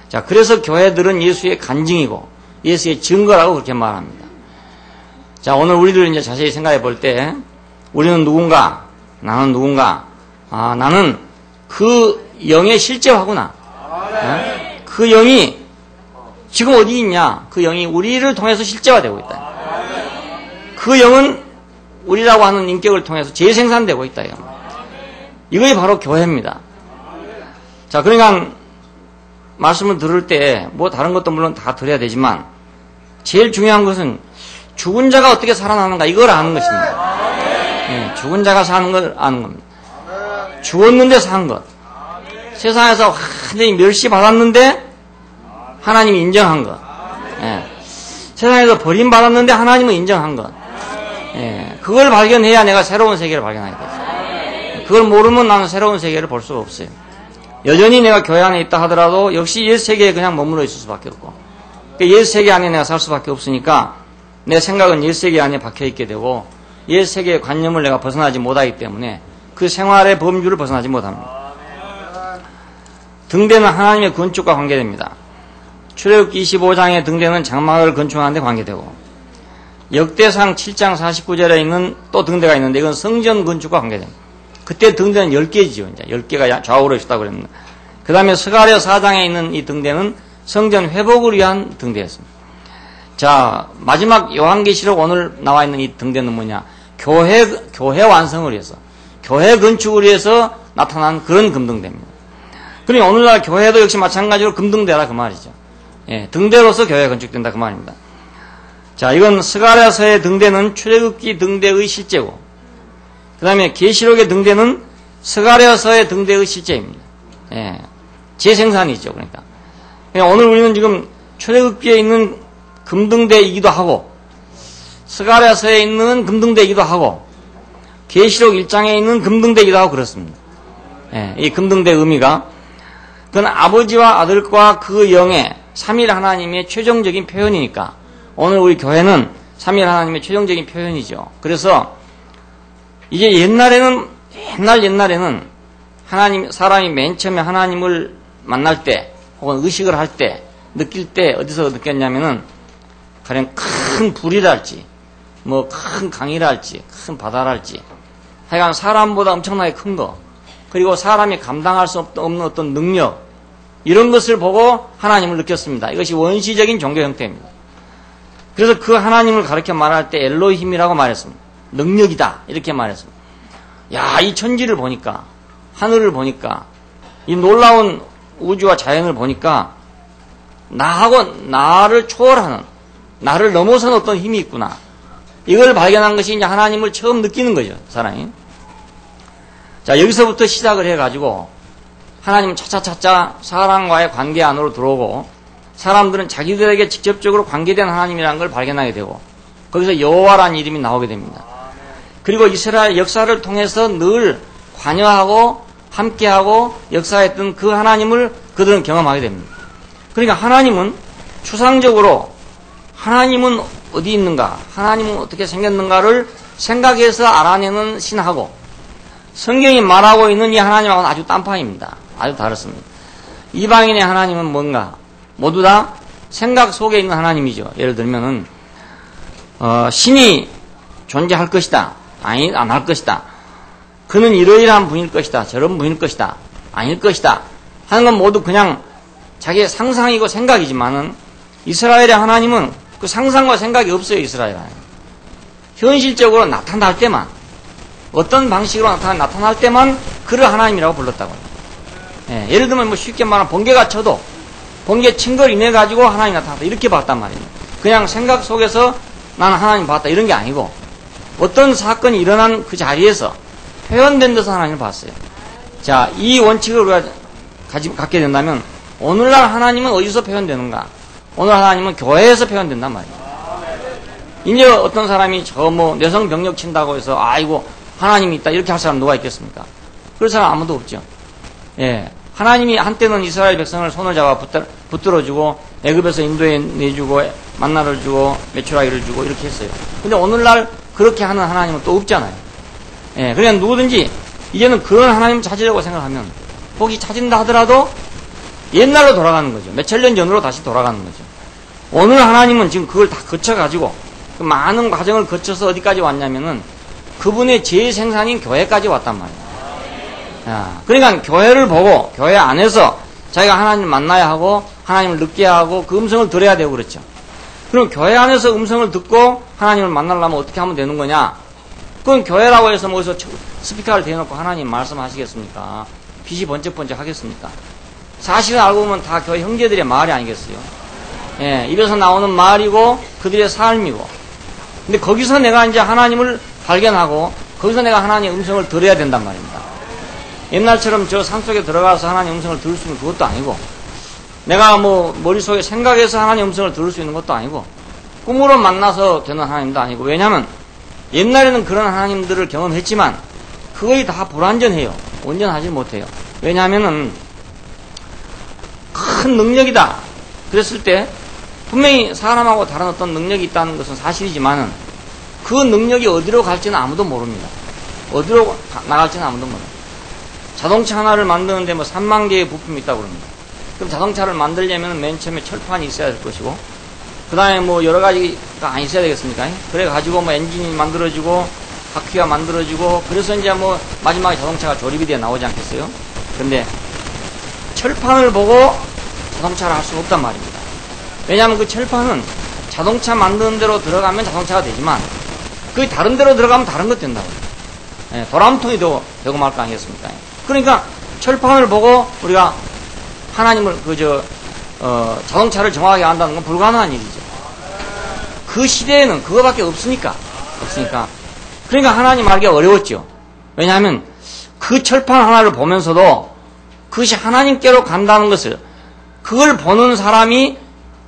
자, 그래서 교회들은 예수의 간증이고, 예수의 증거라고 그렇게 말합니다. 자, 오늘 우리들 이제 자세히 생각해 볼 때, 우리는 누군가, 나는 누군가, 아, 나는 그 영의 실제화구나. 네? 그 영이 지금 어디 있냐? 그 영이 우리를 통해서 실제화되고 있다. 그 영은 우리라고 하는 인격을 통해서 재생산되고 있다. 이것이 바로 교회입니다. 자, 그러니까 말씀을 들을 때 뭐 다른 것도 물론 다 들어야 되지만 제일 중요한 것은 죽은 자가 어떻게 살아나는가 이걸 아는 것입니다. 예, 죽은 자가 사는 걸 아는 겁니다. 죽었는데 산 것. 세상에서 완전히 멸시받았는데 하나님이 인정한 것. 예, 세상에서 버림받았는데 하나님은 인정한 것. 예, 그걸 발견해야 내가 새로운 세계를 발견하게 됐어요. 그걸 모르면 나는 새로운 세계를 볼 수가 없어요. 여전히 내가 교회 안에 있다 하더라도 역시 옛 세계에 그냥 머물러 있을 수밖에 없고, 옛 세계 안에 내가 살 수밖에 없으니까 내 생각은 옛 세계 안에 박혀 있게 되고 옛 세계의 관념을 내가 벗어나지 못하기 때문에 그 생활의 범주를 벗어나지 못합니다. 등대는 하나님의 건축과 관계됩니다. 출애굽기 25장의 등대는 장막을 건축하는 데 관계되고, 역대상 7장 49절에 있는 또 등대가 있는데 이건 성전 건축과 관계됩니다. 그때 등대는 10개지요. 이제 10개가 좌우로 있었다고 그랬는데, 그 다음에 스가랴 4장에 있는 이 등대는 성전 회복을 위한 등대였습니다. 자, 마지막 요한계시록 오늘 나와 있는 이 등대는 뭐냐? 교회 완성을 위해서, 교회 건축을 위해서 나타난 그런 금등대입니다. 그러니 오늘날 교회도 역시 마찬가지로 금등대라 그 말이죠. 예, 등대로서 교회가 건축된다 그 말입니다. 자, 이건 스가랴서의 등대는 출애굽기 등대의 실제고, 그 다음에 계시록의 등대는 스가랴서의 등대의 실제입니다. 예, 재생산이죠. 그러니까 그러니까 오늘 우리는 지금 출애굽기에 있는 금등대이기도 하고 스가랴서에 있는 금등대이기도 하고 계시록 1장에 있는 금등대이기도 하고 그렇습니다. 예, 이 금등대 의미가 그건 아버지와 아들과 그 영의 삼일 하나님의 최종적인 표현이니까 오늘 우리 교회는 삼일 하나님의 최종적인 표현이죠. 그래서 이제 옛날에는 하나님 사람이 맨 처음에 하나님을 만날 때 혹은 의식을 할 때 느낄 때 어디서 느꼈냐면은 가령 큰 불이랄지 뭐 큰 강이랄지 큰 바다랄지 하여간 사람보다 엄청나게 큰 거 그리고 사람이 감당할 수 없는 어떤 능력 이런 것을 보고 하나님을 느꼈습니다. 이것이 원시적인 종교 형태입니다. 그래서 그 하나님을 가르쳐 말할 때 엘로힘이라고 말했습니다. 능력이다 이렇게 말했습니다. 야, 이 천지를 보니까 하늘을 보니까 이 놀라운 우주와 자연을 보니까 나를 초월하는 나를 넘어선 어떤 힘이 있구나. 이걸 발견한 것이 이제 하나님을 처음 느끼는 거죠, 사람이. 자, 여기서부터 시작을 해가지고 하나님은 차차차차 사람과의 관계 안으로 들어오고 사람들은 자기들에게 직접적으로 관계된 하나님이라는 걸 발견하게 되고 거기서 여호와라는 이름이 나오게 됩니다. 그리고 이스라엘 역사를 통해서 늘 관여하고 함께하고 역사했던 그 하나님을 그들은 경험하게 됩니다. 그러니까 하나님은 추상적으로 하나님은 어디 있는가, 하나님은 어떻게 생겼는가를 생각해서 알아내는 신하고 성경이 말하고 있는 이 하나님하고는 아주 딴판입니다. 아주 다릅니다. 이방인의 하나님은 뭔가 모두 다 생각 속에 있는 하나님이죠. 예를 들면은 신이 존재할 것이다. 아니, 안 할 것이다. 그는 이러이러한 분일 것이다. 저런 분일 것이다. 아닐 것이다. 하는 건 모두 그냥 자기의 상상이고 생각이지만은 이스라엘의 하나님은 그 상상과 생각이 없어요. 이스라엘 하나님. 현실적으로 나타날 때만 어떤 방식으로 나타날 때만 그를 하나님이라고 불렀다고요. 예, 예를 들면 뭐 쉽게 말하면 번개가 쳐도 번개 친 걸 인해 가지고 하나님이 나타났다 이렇게 봤단 말입니다. 그냥 생각 속에서 나는 하나님 봤다 이런 게 아니고 어떤 사건이 일어난 그 자리에서 표현된 데서 하나님을 봤어요. 자, 이 원칙을 우리가 갖게 된다면 오늘날 하나님은 어디서 표현되는가? 오늘 하나님은 교회에서 표현된단 말이에요. 이제 어떤 사람이 저 뭐 내성 병력 친다고 해서 아이고 하나님이 있다 이렇게 할 사람 누가 있겠습니까? 그럴 사람 아무도 없죠. 예, 하나님이 한때는 이스라엘 백성을 손을 잡아 붙들어주고 애굽에서 인도에 내주고 만나를 주고 메추라기를 주고 이렇게 했어요. 근데 오늘날 그렇게 하는 하나님은 또 없잖아요. 예, 그러니까 누구든지 이제는 그런 하나님 찾으려고 생각하면 혹시 찾은다 하더라도 옛날로 돌아가는 거죠. 몇천 년 전으로 다시 돌아가는 거죠. 오늘 하나님은 지금 그걸 다 거쳐가지고 그 많은 과정을 거쳐서 어디까지 왔냐면은 그분의 재생산인 교회까지 왔단 말이에요. 야, 그러니까 교회를 보고 교회 안에서 자기가 하나님을 만나야 하고 하나님을 느껴야 하고 그 음성을 들어야 되고 그렇죠. 그럼 교회 안에서 음성을 듣고 하나님을 만나려면 어떻게 하면 되는 거냐? 그건 교회라고 해서 뭐서 스피커를 대놓고 하나님 말씀하시겠습니까? 빛이 번쩍번쩍 하겠습니까? 사실은 알고 보면 다 교회 형제들의 말이 아니겠어요? 예, 입에서 나오는 말이고 그들의 삶이고. 근데 거기서 내가 이제 하나님을 발견하고 거기서 내가 하나님의 음성을 들어야 된단 말입니다. 옛날처럼 저 산속에 들어가서 하나님의 음성을 들을 수 있는 그것도 아니고 내가 뭐 머릿속에 생각해서 하나님의 음성을 들을 수 있는 것도 아니고 꿈으로 만나서 되는 하나님도 아니고 왜냐하면 옛날에는 그런 하나님들을 경험했지만 거의 다 불완전해요. 온전하지 못해요. 왜냐하면은 큰 능력이다 그랬을 때 분명히 사람하고 다른 어떤 능력이 있다는 것은 사실이지만은 그 능력이 어디로 갈지는 아무도 모릅니다. 어디로 나갈지는 아무도 모릅니다. 자동차 하나를 만드는데 뭐 3만 개의 부품이 있다고 그럽니다. 그럼 자동차를 만들려면 맨 처음에 철판이 있어야 될 것이고 그 다음에 뭐 여러 가지가 안 있어야 되겠습니까? 그래 가지고 뭐 엔진이 만들어지고 바퀴가 만들어지고 그래서 이제 뭐 마지막에 자동차가 조립이 되어 나오지 않겠어요? 근데 철판을 보고 자동차를 할 수는 없단 말입니다. 왜냐하면 그 철판은 자동차 만드는 대로 들어가면 자동차가 되지만 그 다른 데로 들어가면 다른 것 된다고요. 예, 도람통이 되고 말 거 아니겠습니까? 그러니까 철판을 보고 우리가 하나님을 자동차를 정확하게 안다는 건 불가능한 일이죠. 그 시대에는 그거밖에 없으니까. 그러니까 하나님 알기가 어려웠죠. 왜냐하면 그 철판 하나를 보면서도 그것이 하나님께로 간다는 것을 그걸 보는 사람이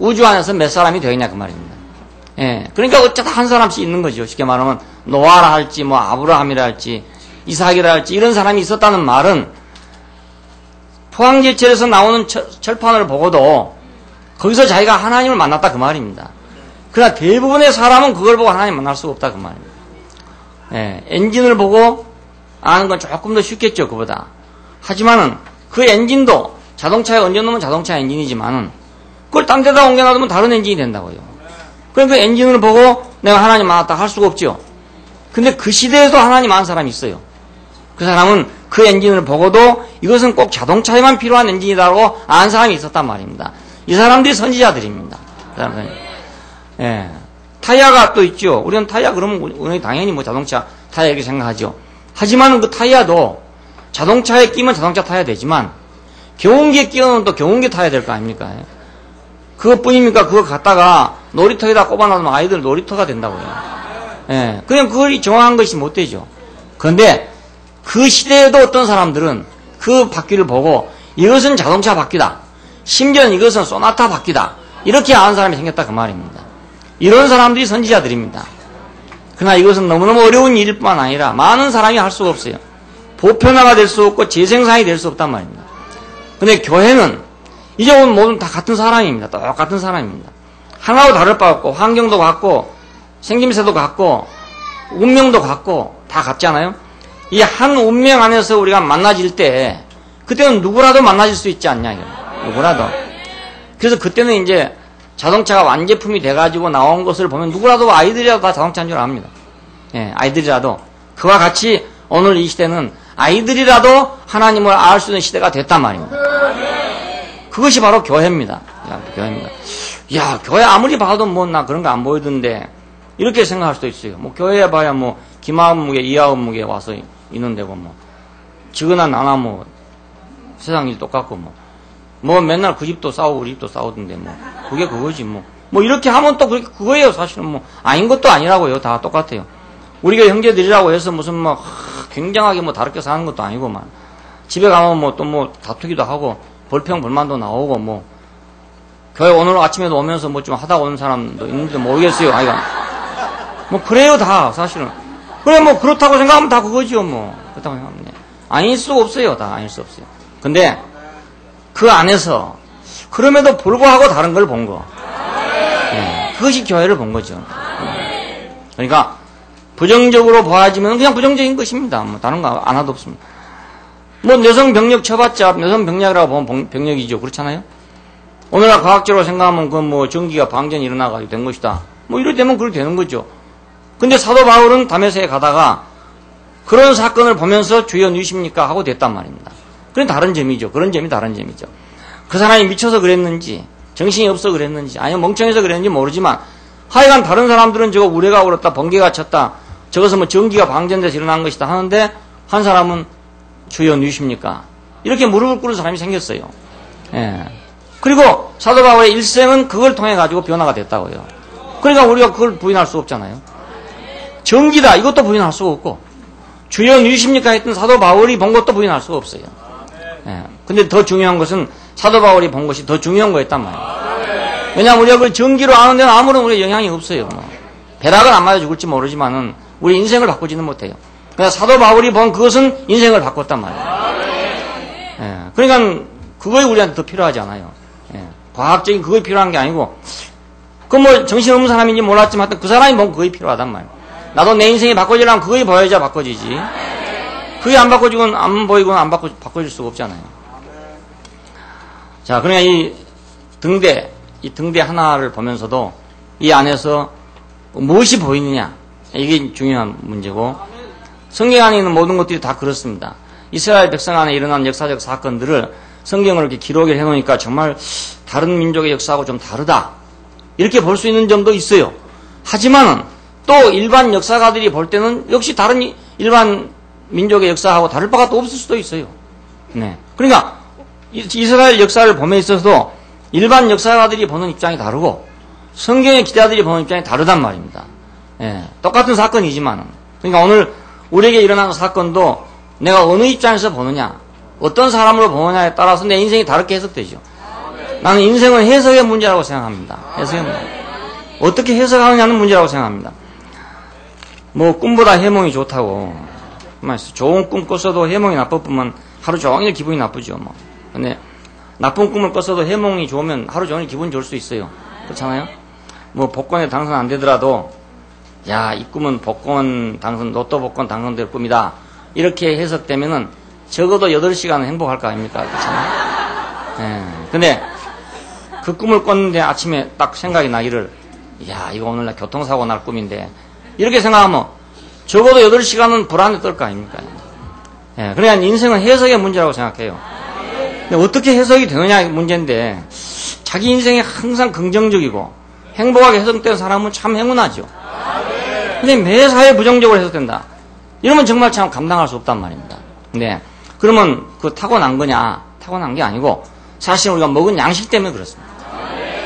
우주 안에서 몇 사람이 되겠냐 그 말입니다. 예. 그러니까 어쩌다 한 사람씩 있는 거죠. 쉽게 말하면 노아라 할지 뭐 아브라함이라 할지 이삭이라 할지 이런 사람이 있었다는 말은 포항제철에서 나오는 철판을 보고도 거기서 자기가 하나님을 만났다 그 말입니다. 그러나 대부분의 사람은 그걸 보고 하나님 만날 수가 없다 그 말입니다. 예. 엔진을 보고 아는 건 조금 더 쉽겠죠 그보다. 하지만은 그 엔진도 자동차에 얹어놓으면 자동차 엔진이지만은 그걸 딴 데다 옮겨놔두면 다른 엔진이 된다고요. 그러니까 그 엔진을 보고 내가 하나님 만났다 할 수가 없죠. 근데 그 시대에도 하나님 아는 사람이 있어요. 그 사람은 그 엔진을 보고도 이것은 꼭 자동차에만 필요한 엔진이다라고 아는 사람이 있었단 말입니다. 이 사람들이 선지자들입니다. 예. 타이어가 또 있죠. 우리는 타이어 그러면 우리는 당연히 뭐 자동차 타이어 이렇게 생각하죠. 하지만 그 타이어도 자동차에 끼면 자동차 타야 되지만 경운기에 끼우면 또 경운기 타야 될 거 아닙니까? 그것뿐입니까? 그거 갖다가 놀이터에다 꼽아놔두면 아이들 놀이터가 된다고요. 예. 그냥 그걸 정확한 것이 못 되죠. 그런데 그 시대에도 어떤 사람들은 그 바퀴를 보고 이것은 자동차 바퀴다. 심지어는 이것은 소나타 바퀴다. 이렇게 아는 사람이 생겼다 그 말입니다. 이런 사람들이 선지자들입니다. 그러나 이것은 너무너무 어려운 일일 뿐만 아니라 많은 사람이 할 수가 없어요. 보편화가 될 수 없고 재생산이 될 수 없단 말입니다. 근데 교회는 이제 오늘 모든 다 같은 사람입니다. 똑같은 사람입니다. 하나도 다를 바 없고 환경도 같고 생김새도 같고 운명도 같고 다 같잖아요. 이 한 운명 안에서 우리가 만나질 때 그때는 누구라도 만나질 수 있지 않냐 이거. 누구라도. 그래서 그때는 이제 자동차가 완제품이 돼가지고 나온 것을 보면 누구라도 아이들이라도 다 자동차인 줄 압니다. 예, 아이들이라도. 그와 같이 오늘 이 시대는 아이들이라도 하나님을 알 수 있는 시대가 됐단 말입니다. 그것이 바로 교회입니다. 교회입니다. 야, 교회 아무리 봐도 뭐 나 그런 거 안 보이던데 이렇게 생각할 수도 있어요. 뭐 교회에 봐야 뭐 김아음무게 이하음무게 와서 있는 데고 뭐 지거나 나나 뭐 세상 일 똑같고 뭐 맨날 그 집도 싸우고 우리 집도 싸우던데 뭐 그게 그거지 뭐 이렇게 하면 또 그거예요. 사실은 뭐 아닌 것도 아니라고요. 다 똑같아요. 우리가 형제들이라고 해서 무슨 뭐 굉장하게 뭐 다르게 사는 것도 아니고만 집에 가면 뭐 또 뭐 다투기도 하고 불평 불만도 나오고 뭐 교회 오늘 아침에도 오면서 뭐 좀 하다 오는 사람도 있는지도 모르겠어요. 아이가 뭐 그래요 다 사실은. 그래 뭐 그렇다고 생각하면 다 그거지요 뭐 그렇다고 생각하면 아닐 수 없어요. 다 아닐 수 없어요. 근데 그 안에서 그럼에도 불구하고 다른 걸 본 거. 네, 그것이 교회를 본 거죠. 그러니까 부정적으로 봐야지면 그냥 부정적인 것입니다. 뭐 다른 거 하나도 없습니다. 뭐 여성 병력 쳐봤자 여성 병력이라고 보면 병력이죠. 그렇잖아요. 오늘날 과학적으로 생각하면 그 뭐 전기가 방전이 일어나가지고 된 것이다. 뭐 이럴 때면 그렇게 되는 거죠. 근데 사도 바울은 다메섹에 가다가 그런 사건을 보면서 주여 누이십니까 하고 됐단 말입니다. 그건 다른 점이죠. 그런 점이 다른 점이죠. 그 사람이 미쳐서 그랬는지 정신이 없어 그랬는지 아니면 멍청해서 그랬는지 모르지만 하여간 다른 사람들은 저거 우레가 울었다 번개가 쳤다 저것은 뭐 전기가 방전돼서 일어난 것이다 하는데 한 사람은 주여 누이십니까 이렇게 무릎을 꿇은 사람이 생겼어요. 예. 그리고 사도 바울의 일생은 그걸 통해 가지고 변화가 됐다고요. 그러니까 우리가 그걸 부인할 수 없잖아요. 전기다 이것도 부인할 수가 없고 주여 누이십니까 했던 사도 바울이 본 것도 부인할 수가 없어요. 예. 근데 더 중요한 것은 사도 바울이 본 것이 더 중요한 거였단 말이에요. 왜냐하면 우리가 그걸 전기로 아는 데는 아무런 우리의 영향이 없어요. 벼락은 안 맞아 죽을지 모르지만은 우리 인생을 바꾸지는 못해요. 그러니까 사도 바울이 본 그것은 인생을 바꿨단 말이에요. 예. 그러니까 그거에 우리한테 더 필요하지 않아요. 예. 과학적인 그거에 필요한 게 아니고 그 뭐 정신없는 사람인지 몰랐지만 그 사람이 본 그거에 필요하단 말이에요. 나도 내 인생이 바꿔지려면 그거에 보여야 바꿔지지. 그게 안 바꿔지건 안 보이건 안 바꿔질 수가 없잖아요. 자, 그러니까 이 등대 하나를 보면서도 이 안에서 무엇이 보이느냐 이게 중요한 문제고 성경 안에 있는 모든 것들이 다 그렇습니다. 이스라엘 백성 안에 일어난 역사적 사건들을 성경을 이렇게 기록을 해놓으니까 정말 다른 민족의 역사하고 좀 다르다 이렇게 볼 수 있는 점도 있어요. 하지만은 또 일반 역사가들이 볼 때는 역시 다른 일반 민족의 역사하고 다를 바가 또 없을 수도 있어요. 네. 그러니까 이스라엘 역사를 봄에 있어서도 일반 역사가들이 보는 입장이 다르고 성경의 기자들이 보는 입장이 다르단 말입니다. 예, 똑같은 사건이지만 그러니까 오늘 우리에게 일어난 사건도 내가 어느 입장에서 보느냐 어떤 사람으로 보느냐에 따라서 내 인생이 다르게 해석되죠. 나는 인생은 해석의 문제라고 생각합니다. 해석의 문제. 어떻게 해석하느냐는 문제라고 생각합니다. 뭐 꿈보다 해몽이 좋다고. 좋은 꿈 꿨어도 해몽이 나쁘면 하루 종일 기분이 나쁘죠. 뭐. 근데 나쁜 꿈을 꿨어도 해몽이 좋으면 하루 종일 기분 좋을 수 있어요. 그렇잖아요? 뭐 복권에 당선 안 되더라도 야, 이 꿈은 복권 당선, 로또 복권 당선될 꿈이다. 이렇게 해석되면은 적어도 8시간은 행복할 거 아닙니까? 그렇잖아요? 예. 근데 그 꿈을 꿨는데 아침에 딱 생각이 나기를 야, 이거 오늘 날 교통사고 날 꿈인데 이렇게 생각하면 적어도 8시간은 불안에 떨 거 아닙니까? 예. 그러니까 인생은 해석의 문제라고 생각해요. 근데 어떻게 해석이 되느냐 문제인데 자기 인생이 항상 긍정적이고 행복하게 해석된 사람은 참 행운하죠. 근데 매사에 부정적으로 해석된다. 이러면 정말 참 감당할 수 없단 말입니다. 근데 그러면 그 타고난 거냐? 타고난 게 아니고 사실 우리가 먹은 양식 때문에 그렇습니다.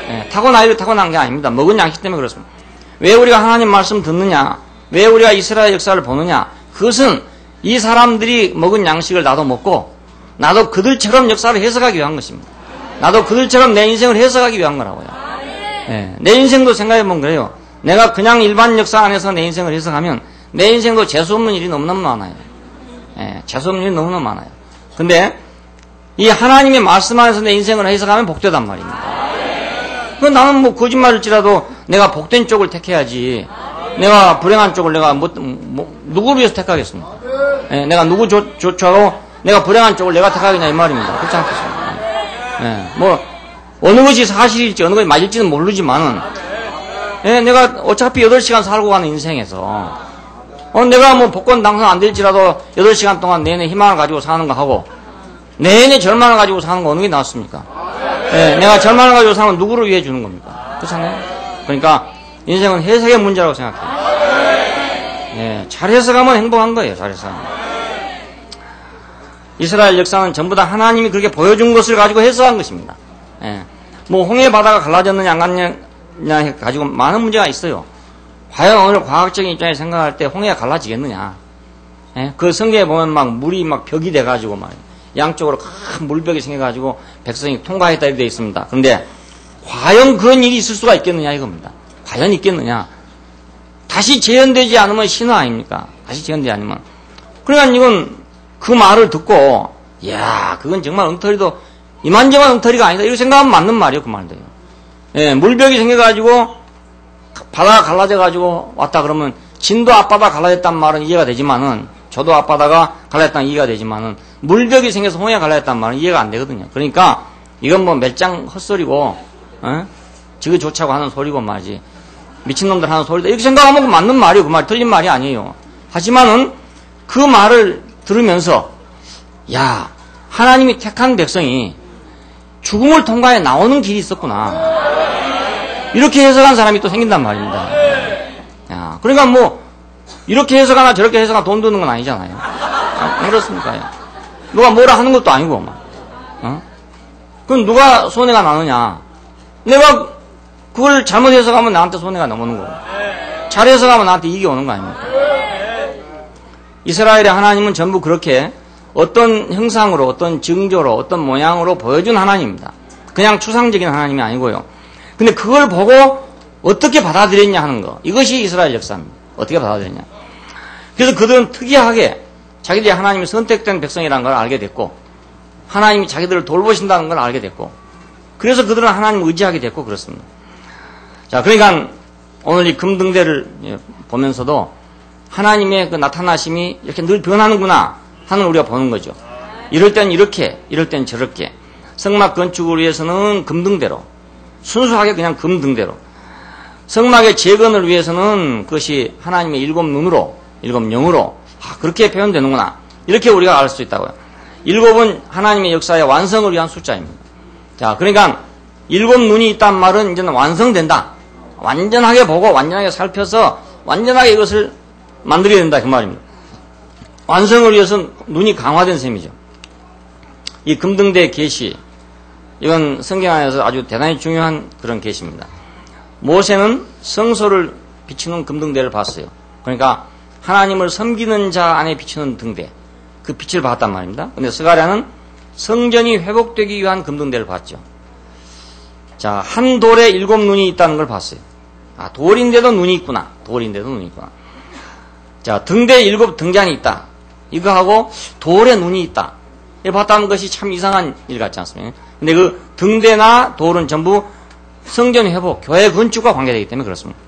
예, 타고난 게 아닙니다. 먹은 양식 때문에 그렇습니다. 왜 우리가 하나님 말씀 듣느냐? 왜 우리가 이스라엘 역사를 보느냐? 그것은 이 사람들이 먹은 양식을 나도 먹고 나도 그들처럼 역사를 해석하기 위한 것입니다. 나도 그들처럼 내 인생을 해석하기 위한 거라고요. 예, 내 인생도 생각해보면 그래요. 내가 그냥 일반 역사 안에서 내 인생을 해석하면 내 인생도 재수없는 일이 너무너무 많아요. 예, 재수없는 일이 너무너무 많아요. 근데 이 하나님의 말씀 안에서 내 인생을 해석하면 복되단 말입니다. 그 나는 뭐 거짓말일지라도 내가 복된 쪽을 택해야지. 내가 불행한 쪽을 내가 누구를 위해서 택하겠습니까? 예, 내가 누구 좋아하고 내가 불행한 쪽을 내가 택하겠냐 이 말입니다. 그렇지 않겠습니까? 예, 뭐 어느 것이 사실일지 어느 것이 맞을지는 모르지만은 예, 내가 어차피 8시간 살고 가는 인생에서 내가 뭐 복권 당선 안 될지라도 8시간 동안 내내 희망을 가지고 사는 거 하고 내내 절망을 가지고 사는 거 어느 게 낫습니까? 예, 내가 절망을 가지고 사는 건 누구를 위해 주는 겁니까? 그렇잖아요? 그러니까 인생은 해석의 문제라고 생각해요. 예, 잘 해석하면 행복한 거예요. 잘 해석하면. 이스라엘 역사는 전부 다 하나님이 그렇게 보여준 것을 가지고 해석한 것입니다. 예, 뭐 홍해 바다가 갈라졌느냐 안 갈라졌느냐 가지고 많은 문제가 있어요. 과연 오늘 과학적인 입장에서 생각할 때 홍해가 갈라지겠느냐? 예, 그 성경에 보면 막 물이 막 벽이 돼가지고 막 양쪽으로 큰 물벽이 생겨가지고 백성이 통과했다 이렇게 되어 있습니다. 그런데 과연 그런 일이 있을 수가 있겠느냐 이겁니다. 과연 있겠느냐? 다시 재현되지 않으면 신화 아닙니까? 다시 재현되지 않으면. 그러니까 이건 그 말을 듣고 이야 그건 정말 엉터리도 이만저만 엉터리가 아니다 이렇게 생각하면 맞는 말이에요. 그 말도요. 예, 물벽이 생겨가지고 바다가 갈라져가지고 왔다 그러면 진도 앞바다 갈라졌단 말은 이해가 되지만은 저도 앞바다가 갈라졌다는 이해가 되지만은 물벽이 생겨서 홍해가 갈라졌단 말은 이해가 안 되거든요. 그러니까 이건 뭐 멸장 헛소리고 지그 좋자고 하는 소리고 말이지 미친놈들 하는 소리다 이렇게 생각하면 맞는 말이에요. 그 말이 틀린 말이 아니에요. 하지만은 그 말을 들으면서 야 하나님이 택한 백성이 죽음을 통과해 나오는 길이 있었구나 이렇게 해석한 사람이 또 생긴단 말입니다. 야, 그러니까 뭐 이렇게 해석하나 저렇게 해석하나 돈 드는 건 아니잖아요. 안 그렇습니까? 누가 뭐라 하는 것도 아니고 막. 그럼 누가 손해가 나느냐? 내가 그걸 잘못 해석하면 나한테 손해가 넘어오는 거고 잘 해석하면 나한테 이익이 오는 거 아닙니까? 이스라엘의 하나님은 전부 그렇게 어떤 형상으로 어떤 징조로 어떤 모양으로 보여준 하나님입니다. 그냥 추상적인 하나님이 아니고요. 근데 그걸 보고 어떻게 받아들였냐 하는 거 이것이 이스라엘 역사입니다. 어떻게 받아들였냐. 그래서 그들은 특이하게 자기들이 하나님이 선택된 백성이라는 걸 알게 됐고 하나님이 자기들을 돌보신다는 걸 알게 됐고 그래서 그들은 하나님을 의지하게 됐고 그렇습니다. 자, 그러니까 오늘 이 금등대를 보면서도 하나님의 그 나타나심이 이렇게 늘 변하는구나 하는 우리가 보는 거죠. 이럴 땐 이렇게, 이럴 땐 저렇게. 성막 건축을 위해서는 금등대로, 순수하게 그냥 금등대로. 성막의 재건을 위해서는 그것이 하나님의 7눈으로, 7영으로 그렇게 표현되는구나. 이렇게 우리가 알 수 있다고요. 7은 하나님의 역사의 완성을 위한 숫자입니다. 자, 그러니까 7눈이 있단 말은 이제는 완성된다. 완전하게 보고 완전하게 살펴서 완전하게 이것을 만들게 된다 그 말입니다. 완성을 위해서는 눈이 강화된 셈이죠. 이 금등대 계시 이건 성경 안에서 아주 대단히 중요한 그런 계시입니다. 모세는 성소를 비추는 금등대를 봤어요. 그러니까 하나님을 섬기는 자 안에 비추는 등대 그 빛을 봤단 말입니다. 근데 스가랴는 성전이 회복되기 위한 금등대를 봤죠. 자, 한 돌에 7눈이 있다는 걸 봤어요. 아, 돌인데도 눈이 있구나. 돌인데도 눈이 있구나. 자, 등대에 7 등잔이 있다. 이거하고 돌에 눈이 있다. 이거 봤다는 것이 참 이상한 일 같지 않습니까? 근데 그 등대나 돌은 전부 성전 회복, 교회 건축과 관계되기 때문에 그렇습니다.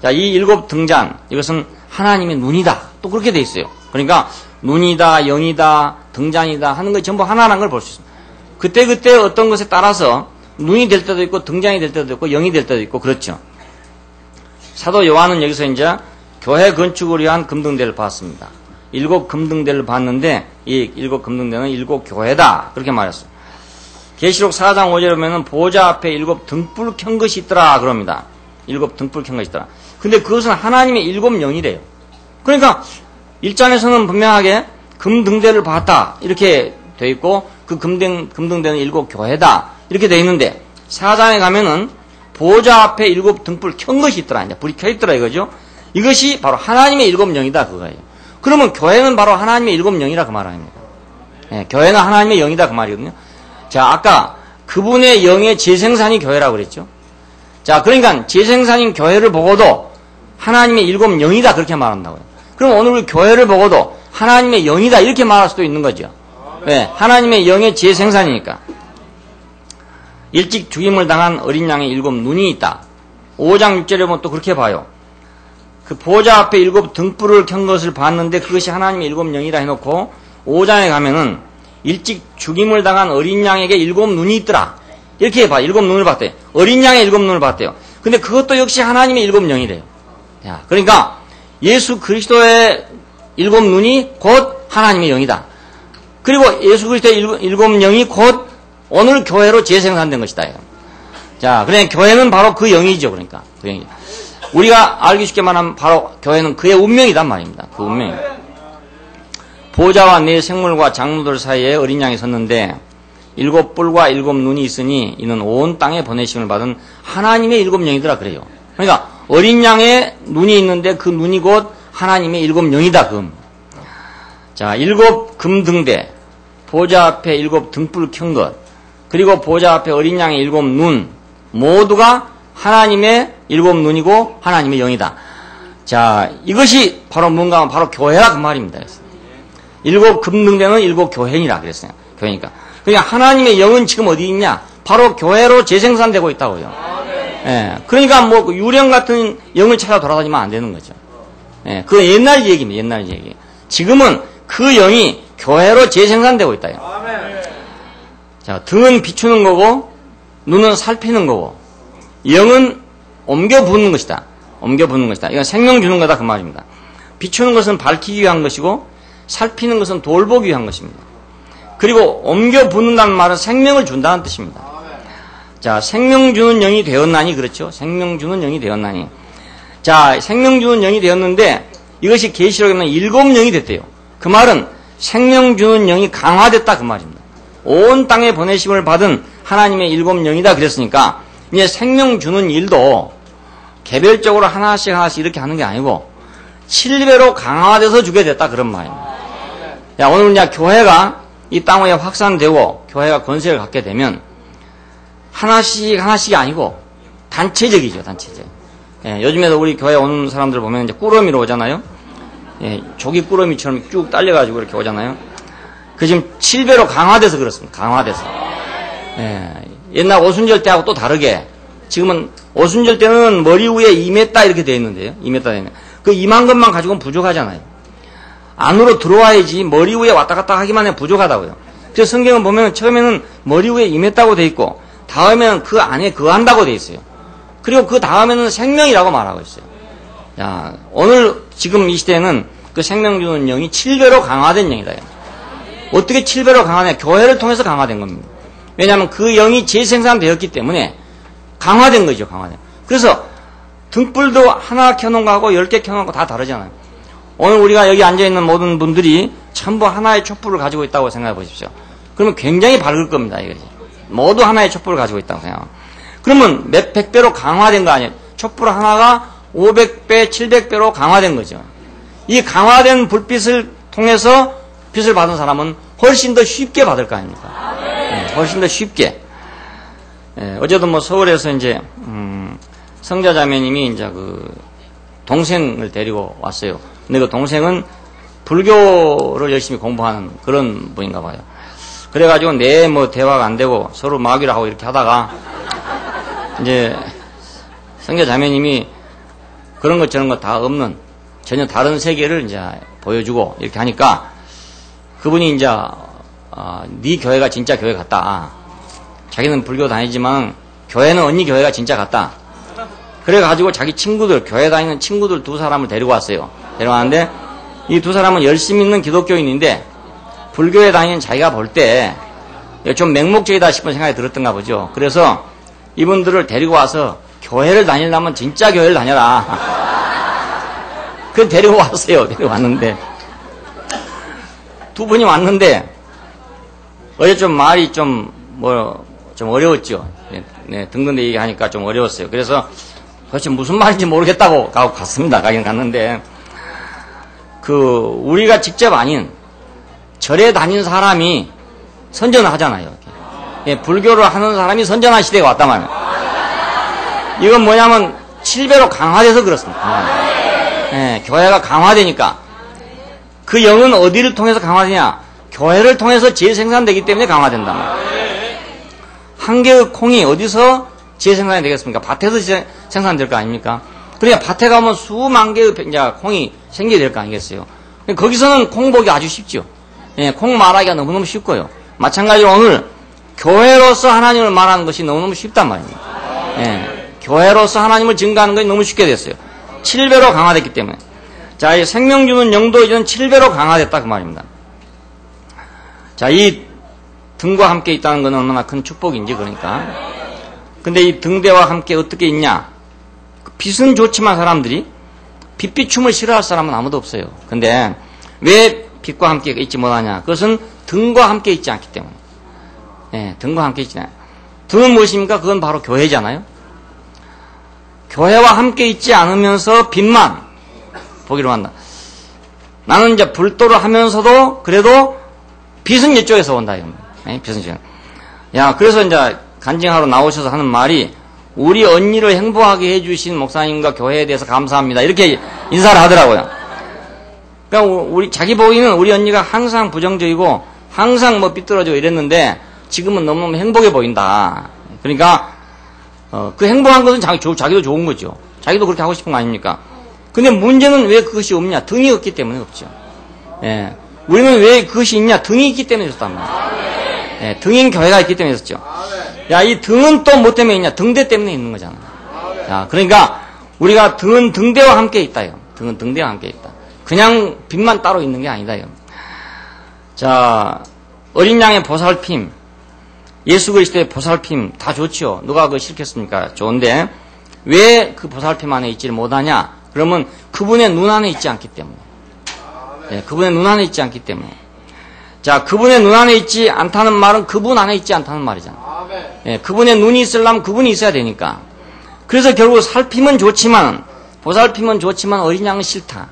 자, 이 7 등잔, 이것은 하나님의 눈이다. 또 그렇게 돼 있어요. 그러니까 눈이다, 영이다, 등잔이다 하는 것이 전부 하나라는 걸 볼 수 있습니다. 그때그때 어떤 것에 따라서 눈이 될 때도 있고 등잔이 될 때도 있고 영이 될 때도 있고 그렇죠. 사도 요한은 여기서 이제 교회 건축을 위한 금등대를 봤습니다. 7 금등대를 봤는데 이 7 금등대는 7 교회다. 그렇게 말했어요. 계시록 4장 5절에 보면은 보좌 앞에 7 등불 켠 것이 있더라 그럽니다. 7 등불 켠 것이 있더라. 근데 그것은 하나님의 7 영이래요. 그러니까 1장에서는 분명하게 금등대를 봤다. 이렇게 돼 있고 그 금등대는 7 교회다. 이렇게 돼 있는데 4장에 가면은 보좌 앞에 7 등불 켠 것이 있더라. 이제 불이 켜 있더라 이거죠. 이것이 바로 하나님의 7 영이다 그거예요. 그러면 교회는 바로 하나님의 7 영이라 그 말 아닙니까? 예, 교회는 하나님의 영이다 그 말이거든요. 자, 아까 그분의 영의 재생산이 교회라고 그랬죠. 자, 그러니까 재생산인 교회를 보고도 하나님의 7 영이다 그렇게 말한다고요. 그럼 오늘 우리 교회를 보고도 하나님의 영이다 이렇게 말할 수도 있는 거죠. 네, 하나님의 영의 재생산이니까. 일찍 죽임을 당한 어린 양의 7 눈이 있다. 5장 6절에 보면 또 그렇게 봐요. 그 보좌 앞에 7 등불을 켠 것을 봤는데 그것이 하나님의 7 영이라 해놓고 5장에 가면은 일찍 죽임을 당한 어린 양에게 7 눈이 있더라. 이렇게 봐. 7 눈을 봤대요. 어린 양의 7 눈을 봤대요. 근데 그것도 역시 하나님의 7 영이래요. 야, 그러니까 예수 그리스도의 7 눈이 곧 하나님의 영이다. 그리고 예수 그리스도의 7 영이 곧 오늘 교회로 재생산된 것이다. 자, 그러니까 교회는 바로 그 영이죠. 그러니까 그 영이죠. 우리가 알기 쉽게 말하면 바로 교회는 그의 운명이란 말입니다. 그 운명이. 보좌와 네 생물과 장로들 사이에 어린 양이 섰는데 7 뿔과 7 눈이 있으니 이는 온 땅에 보내심을 받은 하나님의 7 영이더라 그래요. 그러니까 어린 양의 눈이 있는데 그 눈이 곧 하나님의 7 영이다 금. 자, 7 금등대, 보좌 앞에 7 등불 켠 것, 그리고 보좌 앞에 어린 양의 7 눈, 모두가 하나님의 7 눈이고 하나님의 영이다. 자, 이것이 바로 뭔가 하면 바로 교회라 그 말입니다. 7 금등대는 7 교회니라 그랬어요. 교회니까. 그러니까 하나님의 영은 지금 어디 있냐? 바로 교회로 재생산되고 있다고요. 예, 그러니까 뭐 유령 같은 영을 찾아 돌아다니면 안 되는 거죠. 예, 그건 옛날 얘기입니다. 옛날 얘기. 지금은 그 영이 교회로 재생산되고 있다요. 자, 등은 비추는 거고 눈은 살피는 거고 영은 옮겨 붓는 것이다. 옮겨 붓는 것이다. 이건 생명 주는 거다 그 말입니다. 비추는 것은 밝히기 위한 것이고 살피는 것은 돌보기 위한 것입니다. 그리고 옮겨 붓는다는 말은 생명을 준다는 뜻입니다. 자, 생명 주는 영이 되었나니 그렇죠. 생명 주는 영이 되었나니. 자, 생명 주는 영이 되었는데 이것이 계시록에는 7 영이 됐대요. 그 말은 생명 주는 영이 강화됐다 그 말입니다. 온 땅에 보내심을 받은 하나님의 7 영이다 그랬으니까 이제 생명 주는 일도 개별적으로 하나씩 이렇게 하는 게 아니고 7배로 강화돼서 주게 됐다 그런 말입니다. 야, 오늘 이제 교회가 이 땅 위에 확산되고 교회가 권세를 갖게 되면 하나씩이 아니고 단체적이죠, 단체적. 예, 요즘에도 우리 교회 오는 사람들 보면 이제 꾸러미로 오잖아요. 예, 조기 꾸러미처럼 쭉 딸려가지고 이렇게 오잖아요. 그 지금 7배로 강화돼서 그렇습니다. 강화돼서. 예, 옛날 오순절 때하고 또 다르게 지금은 오순절 때는 머리 위에 2m 이렇게 돼 있는데요. 2m 돼 있는. 그 이만 것만 가지고는 부족하잖아요. 안으로 들어와야지 머리 위에 왔다 갔다 하기만 해 부족하다고요. 그래서 성경을 보면 처음에는 머리 위에 2m다고 돼 있고 다음에는 그 안에 거한다고 돼 있어요. 그리고 그 다음에는 생명이라고 말하고 있어요. 야, 오늘 지금 이 시대에는 그 생명 주는 영이 7배로 강화된 영이다. 어떻게 7배로 강화되냐? 교회를 통해서 강화된 겁니다. 왜냐하면 그 영이 재생산되었기 때문에 강화된 거죠, 강화된. 그래서 등불도 하나 켜놓은 거하고 10개 켜놓은 거 다 다르잖아요. 오늘 우리가 여기 앉아있는 모든 분들이 전부 하나의 촛불을 가지고 있다고 생각해 보십시오. 그러면 굉장히 밝을 겁니다, 이거지. 모두 하나의 촛불을 가지고 있다고 생각해요. 그러면 몇 100배로 강화된 거 아니에요? 촛불 하나가 500배, 700배로 강화된 거죠. 이 강화된 불빛을 통해서 빛을 받은 사람은 훨씬 더 쉽게 받을 거 아닙니까? 네, 훨씬 더 쉽게. 어제도 뭐 서울에서 이제, 성자 자매님이 이제 그, 동생을 데리고 왔어요. 근데 그 동생은 불교를 열심히 공부하는 그런 분인가 봐요. 그래가지고 뭐 대화가 안 되고 서로 마귀를 하고 이렇게 하다가, 이제, 성자 자매님이 그런 것 저런 것 다 없는 전혀 다른 세계를 이제 보여주고 이렇게 하니까 그분이 이제 네 교회가 진짜 교회 같다. 자기는 불교 다니지만 교회는 언니 교회가 진짜 같다. 그래가지고 자기 친구들, 교회 다니는 친구들 2사람을 데리고 왔어요. 데려왔는데 이 2사람은 열심히 있는 기독교인인데 불교에 다니는 자기가 볼 때 좀 맹목적이다 싶은 생각이 들었던가 보죠. 그래서 이분들을 데리고 와서 교회를 다니려면 진짜 교회를 다녀라. 그걸 데리고 왔어요. 데리고 왔는데 2분이 왔는데 어제 좀 말이 좀 어려웠죠. 네, 등근대 얘기하니까 좀 어려웠어요. 그래서 도대체 무슨 말인지 모르겠다고 갔습니다. 가긴 갔는데 우리가 직접 아닌 절에 다닌 사람이 선전을 하잖아요. 불교를 하는 사람이 선전한 시대가 왔단 말이에요. 이건 뭐냐면 7배로 강화돼서 그렇습니다. 교회가 강화되니까 그 영은 어디를 통해서 강화되냐? 교회를 통해서 재생산되기 때문에 강화된단 말이에요. 한 개의 콩이 어디서 재생산이 되겠습니까? 밭에서 생산될 거 아닙니까? 그러니까 밭에 가면 수만 개의 콩이 생겨야 될 거 아니겠어요? 거기서는 콩 보기 아주 쉽죠. 콩 말하기가 너무너무 쉽고요. 마찬가지로 오늘 교회로서 하나님을 말하는 것이 너무너무 쉽단 말입니다. 교회로서 하나님을 증거하는 것이 너무 쉽게 됐어요. 7배로 강화됐기 때문에. 자, 이 생명 주는 영도 이제는 7배로 강화됐다 그 말입니다. 자, 이 등과 함께 있다는 것은 얼마나 큰 축복인지 그러니까. 근데 이 등대와 함께 어떻게 있냐? 빛은 좋지만 사람들이 빛비춤을 싫어할 사람은 아무도 없어요. 근데 왜 빛과 함께 있지 못하냐? 그것은 등과 함께 있지 않기 때문에. 등과 함께 있지 않아요. 등은 무엇입니까? 그건 바로 교회잖아요. 교회와 함께 있지 않으면서 빛만 보기로 한다. 나는 이제 불도를 하면서도 그래도 빛은 이쪽에서 온다. 빛은 지금. 야, 그래서 이제 간증하러 나오셔서 하는 말이 우리 언니를 행복하게 해주신 목사님과 교회에 대해서 감사합니다. 이렇게 인사를 하더라고요. 그러니까 자기 보기에는 우리 언니가 항상 부정적이고 항상 뭐 삐뚤어지고 이랬는데 지금은 너무너무 행복해 보인다. 그러니까 그 행복한 것은 자기도 좋은 거죠. 자기도 그렇게 하고 싶은 거 아닙니까? 근데 문제는 왜 그것이 없냐? 등이 없기 때문에 없죠. 우리는 왜 그것이 있냐? 등이 있기 때문에 있었단 말이에요. 등인 교회가 있기 때문에 있었죠. 야, 이 등은 또 뭐 때문에 있냐? 등대 때문에 있는 거잖아. 자, 그러니까 우리가 등은 등대와 함께 있다요. 등은 등대와 함께 있다. 그냥 빛만 따로 있는 게 아니다요. 자, 어린 양의 보살핌, 예수 그리스도의 보살핌 다 좋죠. 누가 그거 싫겠습니까? 좋은데 왜 그 보살핌 안에 있지를 못하냐? 그러면 그분의 눈 안에 있지 않기 때문에. 그분의 눈 안에 있지 않기 때문에. 자, 그분의 눈 안에 있지 않다는 말은 그분 안에 있지 않다는 말이잖아. 그분의 눈이 있으려면 그분이 있어야 되니까. 그래서 결국 살핌은 좋지만, 보살핌은 좋지만 어린 양은 싫다.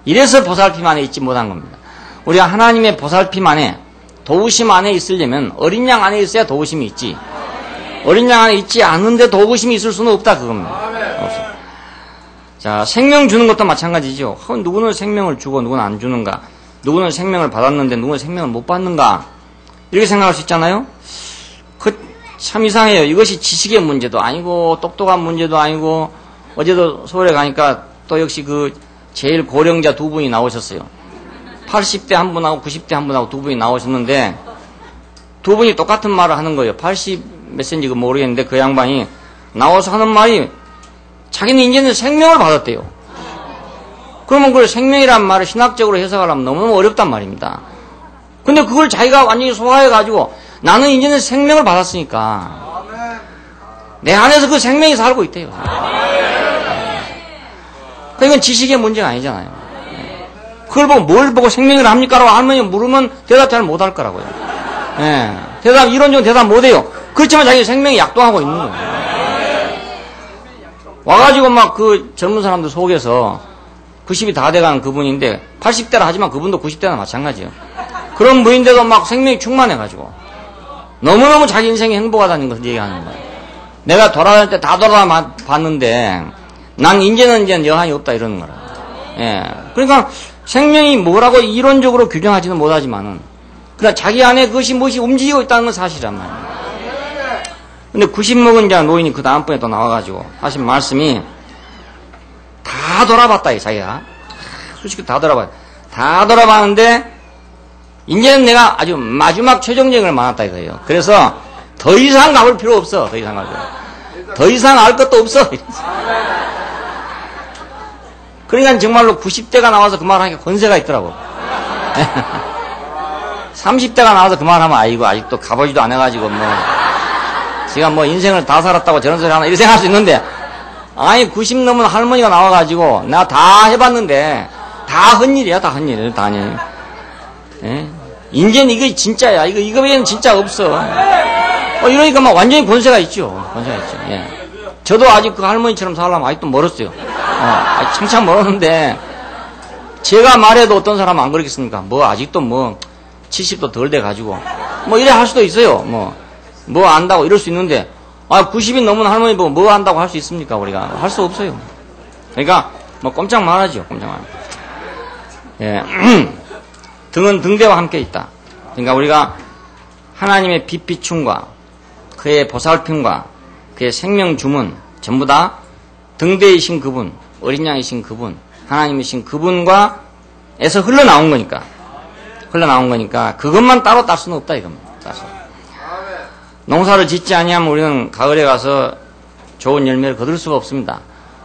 이래서 보살핌 안에 있지 못한 겁니다. 우리가 하나님의 보살핌 안에, 도우심 안에 있으려면 어린 양 안에 있어야 도우심이 있지. 어린 양 안에 있지 않은데 도우심이 있을 수는 없다 그겁니다. 없어. 자, 생명 주는 것도 마찬가지죠. 누구는 생명을 주고 누구는 안 주는가? 누구는 생명을 받았는데 누구는 생명을 못 받는가? 이렇게 생각할 수 있잖아요. 참 이상해요. 이것이 지식의 문제도 아니고 똑똑한 문제도 아니고 어제도 서울에 가니까 또 역시 제일 고령자 2분이 나오셨어요. 80대 한 분하고 90대 한 분하고 2분이 나오셨는데 2분이 똑같은 말을 하는 거예요. 80 몇 센지 모르겠는데 그 양반이 나와서 하는 말이 자기는 이제는 생명을 받았대요. 그러면 그걸 생명이란 말을 신학적으로 해석하려면 너무너무 어렵단 말입니다. 근데 그걸 자기가 완전히 소화해가지고 나는 이제는 생명을 받았으니까 내 안에서 그 생명이 살고 있대요. 그건 지식의 문제가 아니잖아요. 그걸 보고 뭘 보고 생명이라 합니까? 라고 할머니 물으면 대답 잘 못할 거라고요. 이론적으로 대답 못해요. 그렇지만 자기 생명이 약동하고 있는 거예요. 와가지고 막 젊은 사람들 속에서 90이 다 돼가는 그분인데 80대라 하지만 그분도 90대나 마찬가지예요. 그런 분인데도 막 생명이 충만해가지고 너무너무 자기 인생이 행복하다는 것을 얘기하는 거예요. 내가 돌아다닐 때 다 돌아봤는데 난 이제는 여한이 없다 이러는 거라. 예. 그러니까 생명이 뭐라고 이론적으로 규정하지는 못하지만은 그러나 자기 안에 그것이 무엇이 움직이고 있다는 건 사실이란 말이에요. 근데 90 먹은 자 노인이 그 다음번에 또 나와가지고 하신 말씀이 다 돌아봤다 이 자기가. 솔직히 다 돌아봤는데 이제는 내가 아주 마지막 최종적인 걸 만났다 이거예요. 그래서 더 이상 가볼 필요 없어. 더 이상 알 것도 없어. 그러니까 정말로 90대가 나와서 그 말하니까 권세가 있더라고. 30대가 나와서 그 말하면 아이고 아직도 가보지도 안 해가지고 뭐 지가 뭐 인생을 다 살았다고 저런 소리 하나 이렇게 생각할 수 있는데 아니 90 넘은 할머니가 나와가지고 내가 다 해봤는데 다 헛일이야. 다 헛일. 다 아니에요. 예? 인제는 이거 진짜야. 이거 외에는 진짜 없어. 이러니까 막 완전히 권세가 있죠. 예. 저도 아직 그 할머니처럼 살려면 아직도 멀었어요. 창창 멀었는데, 제가 말해도 어떤 사람은 안 그러겠습니까? 뭐, 아직도 뭐, 70도 덜 돼가지고, 뭐, 이래 할 수도 있어요. 뭐 안다고 이럴 수 있는데, 90이 넘은 할머니 뭐 안다고 할 수 있습니까? 우리가. 할 수 없어요. 그러니까, 뭐, 꼼짝 말하죠. 꼼짝 말. 예. 등은 등대와 함께 있다. 그러니까 우리가 하나님의 빛비춤과 그의 보살핌과 그의 생명 주문 전부 다 등대이신 그분, 어린 양이신 그분, 하나님이신 그분과 에서 흘러나온 거니까 그것만 따로 딸 수는 없다 이겁니다. 따서. 농사를 짓지 아니하면 우리는 가을에 가서 좋은 열매를 거둘 수가 없습니다.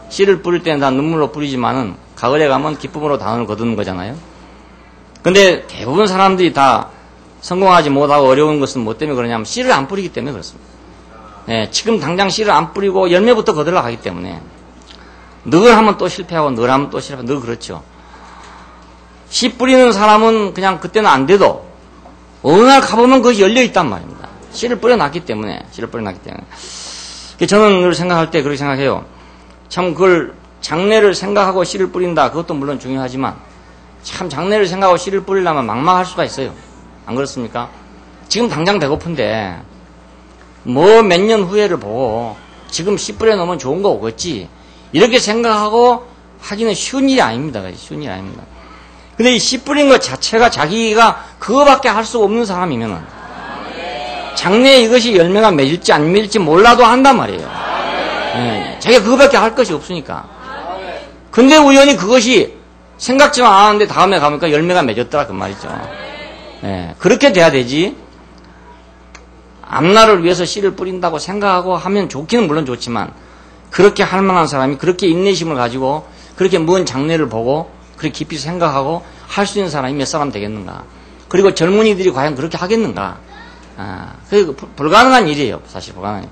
씨를 뿌릴 때는 다 눈물로 뿌리지만은 가을에 가면 기쁨으로 단을 거두는 거잖아요. 근데 대부분 사람들이 다 성공하지 못하고 어려운 것은 뭐 때문에 그러냐면 씨를 안 뿌리기 때문에 그렇습니다. 예, 지금 당장 씨를 안 뿌리고 열매부터 거들러 가기 때문에 늘 하면 또 실패하고 늘 하면 또 실패하고 늘 그렇죠. 씨 뿌리는 사람은 그냥 그때는 안 돼도 어느 날 가보면 그것이 열려있단 말입니다. 씨를 뿌려놨기 때문에. 저는 늘 생각할 때 그렇게 생각해요. 참 그걸 장래를 생각하고 씨를 뿌린다. 그것도 물론 중요하지만 참 장래를 생각하고 씨를 뿌리려면 막막할 수가 있어요. 안 그렇습니까? 지금 당장 배고픈데 뭐 몇 년 후에를 보고 지금 씨 뿌려 놓으면 좋은 거 오겠지 이렇게 생각하고 하기는 쉬운 일이 아닙니다. 근데 이 씨 뿌린 것 자체가 자기가 그거밖에 할 수 없는 사람이면은 장래에 이것이 열매가 맺을지 안 맺을지 몰라도 한단 말이에요. 예, 자기가 그거밖에 할 것이 없으니까. 근데 우연히 그것이 생각지만 않았는데 다음에 가니까 열매가 맺었더라 그 말이죠. 예, 그렇게 돼야 되지. 앞날을 위해서 씨를 뿌린다고 생각하고 하면 좋기는 물론 좋지만 그렇게 할 만한 사람이 그렇게 인내심을 가지고 그렇게 먼 장래를 보고 그렇게 깊이 생각하고 할 수 있는 사람이 몇 사람 되겠는가. 그리고 젊은이들이 과연 그렇게 하겠는가. 그 불가능한 일이에요. 사실 불가능해요.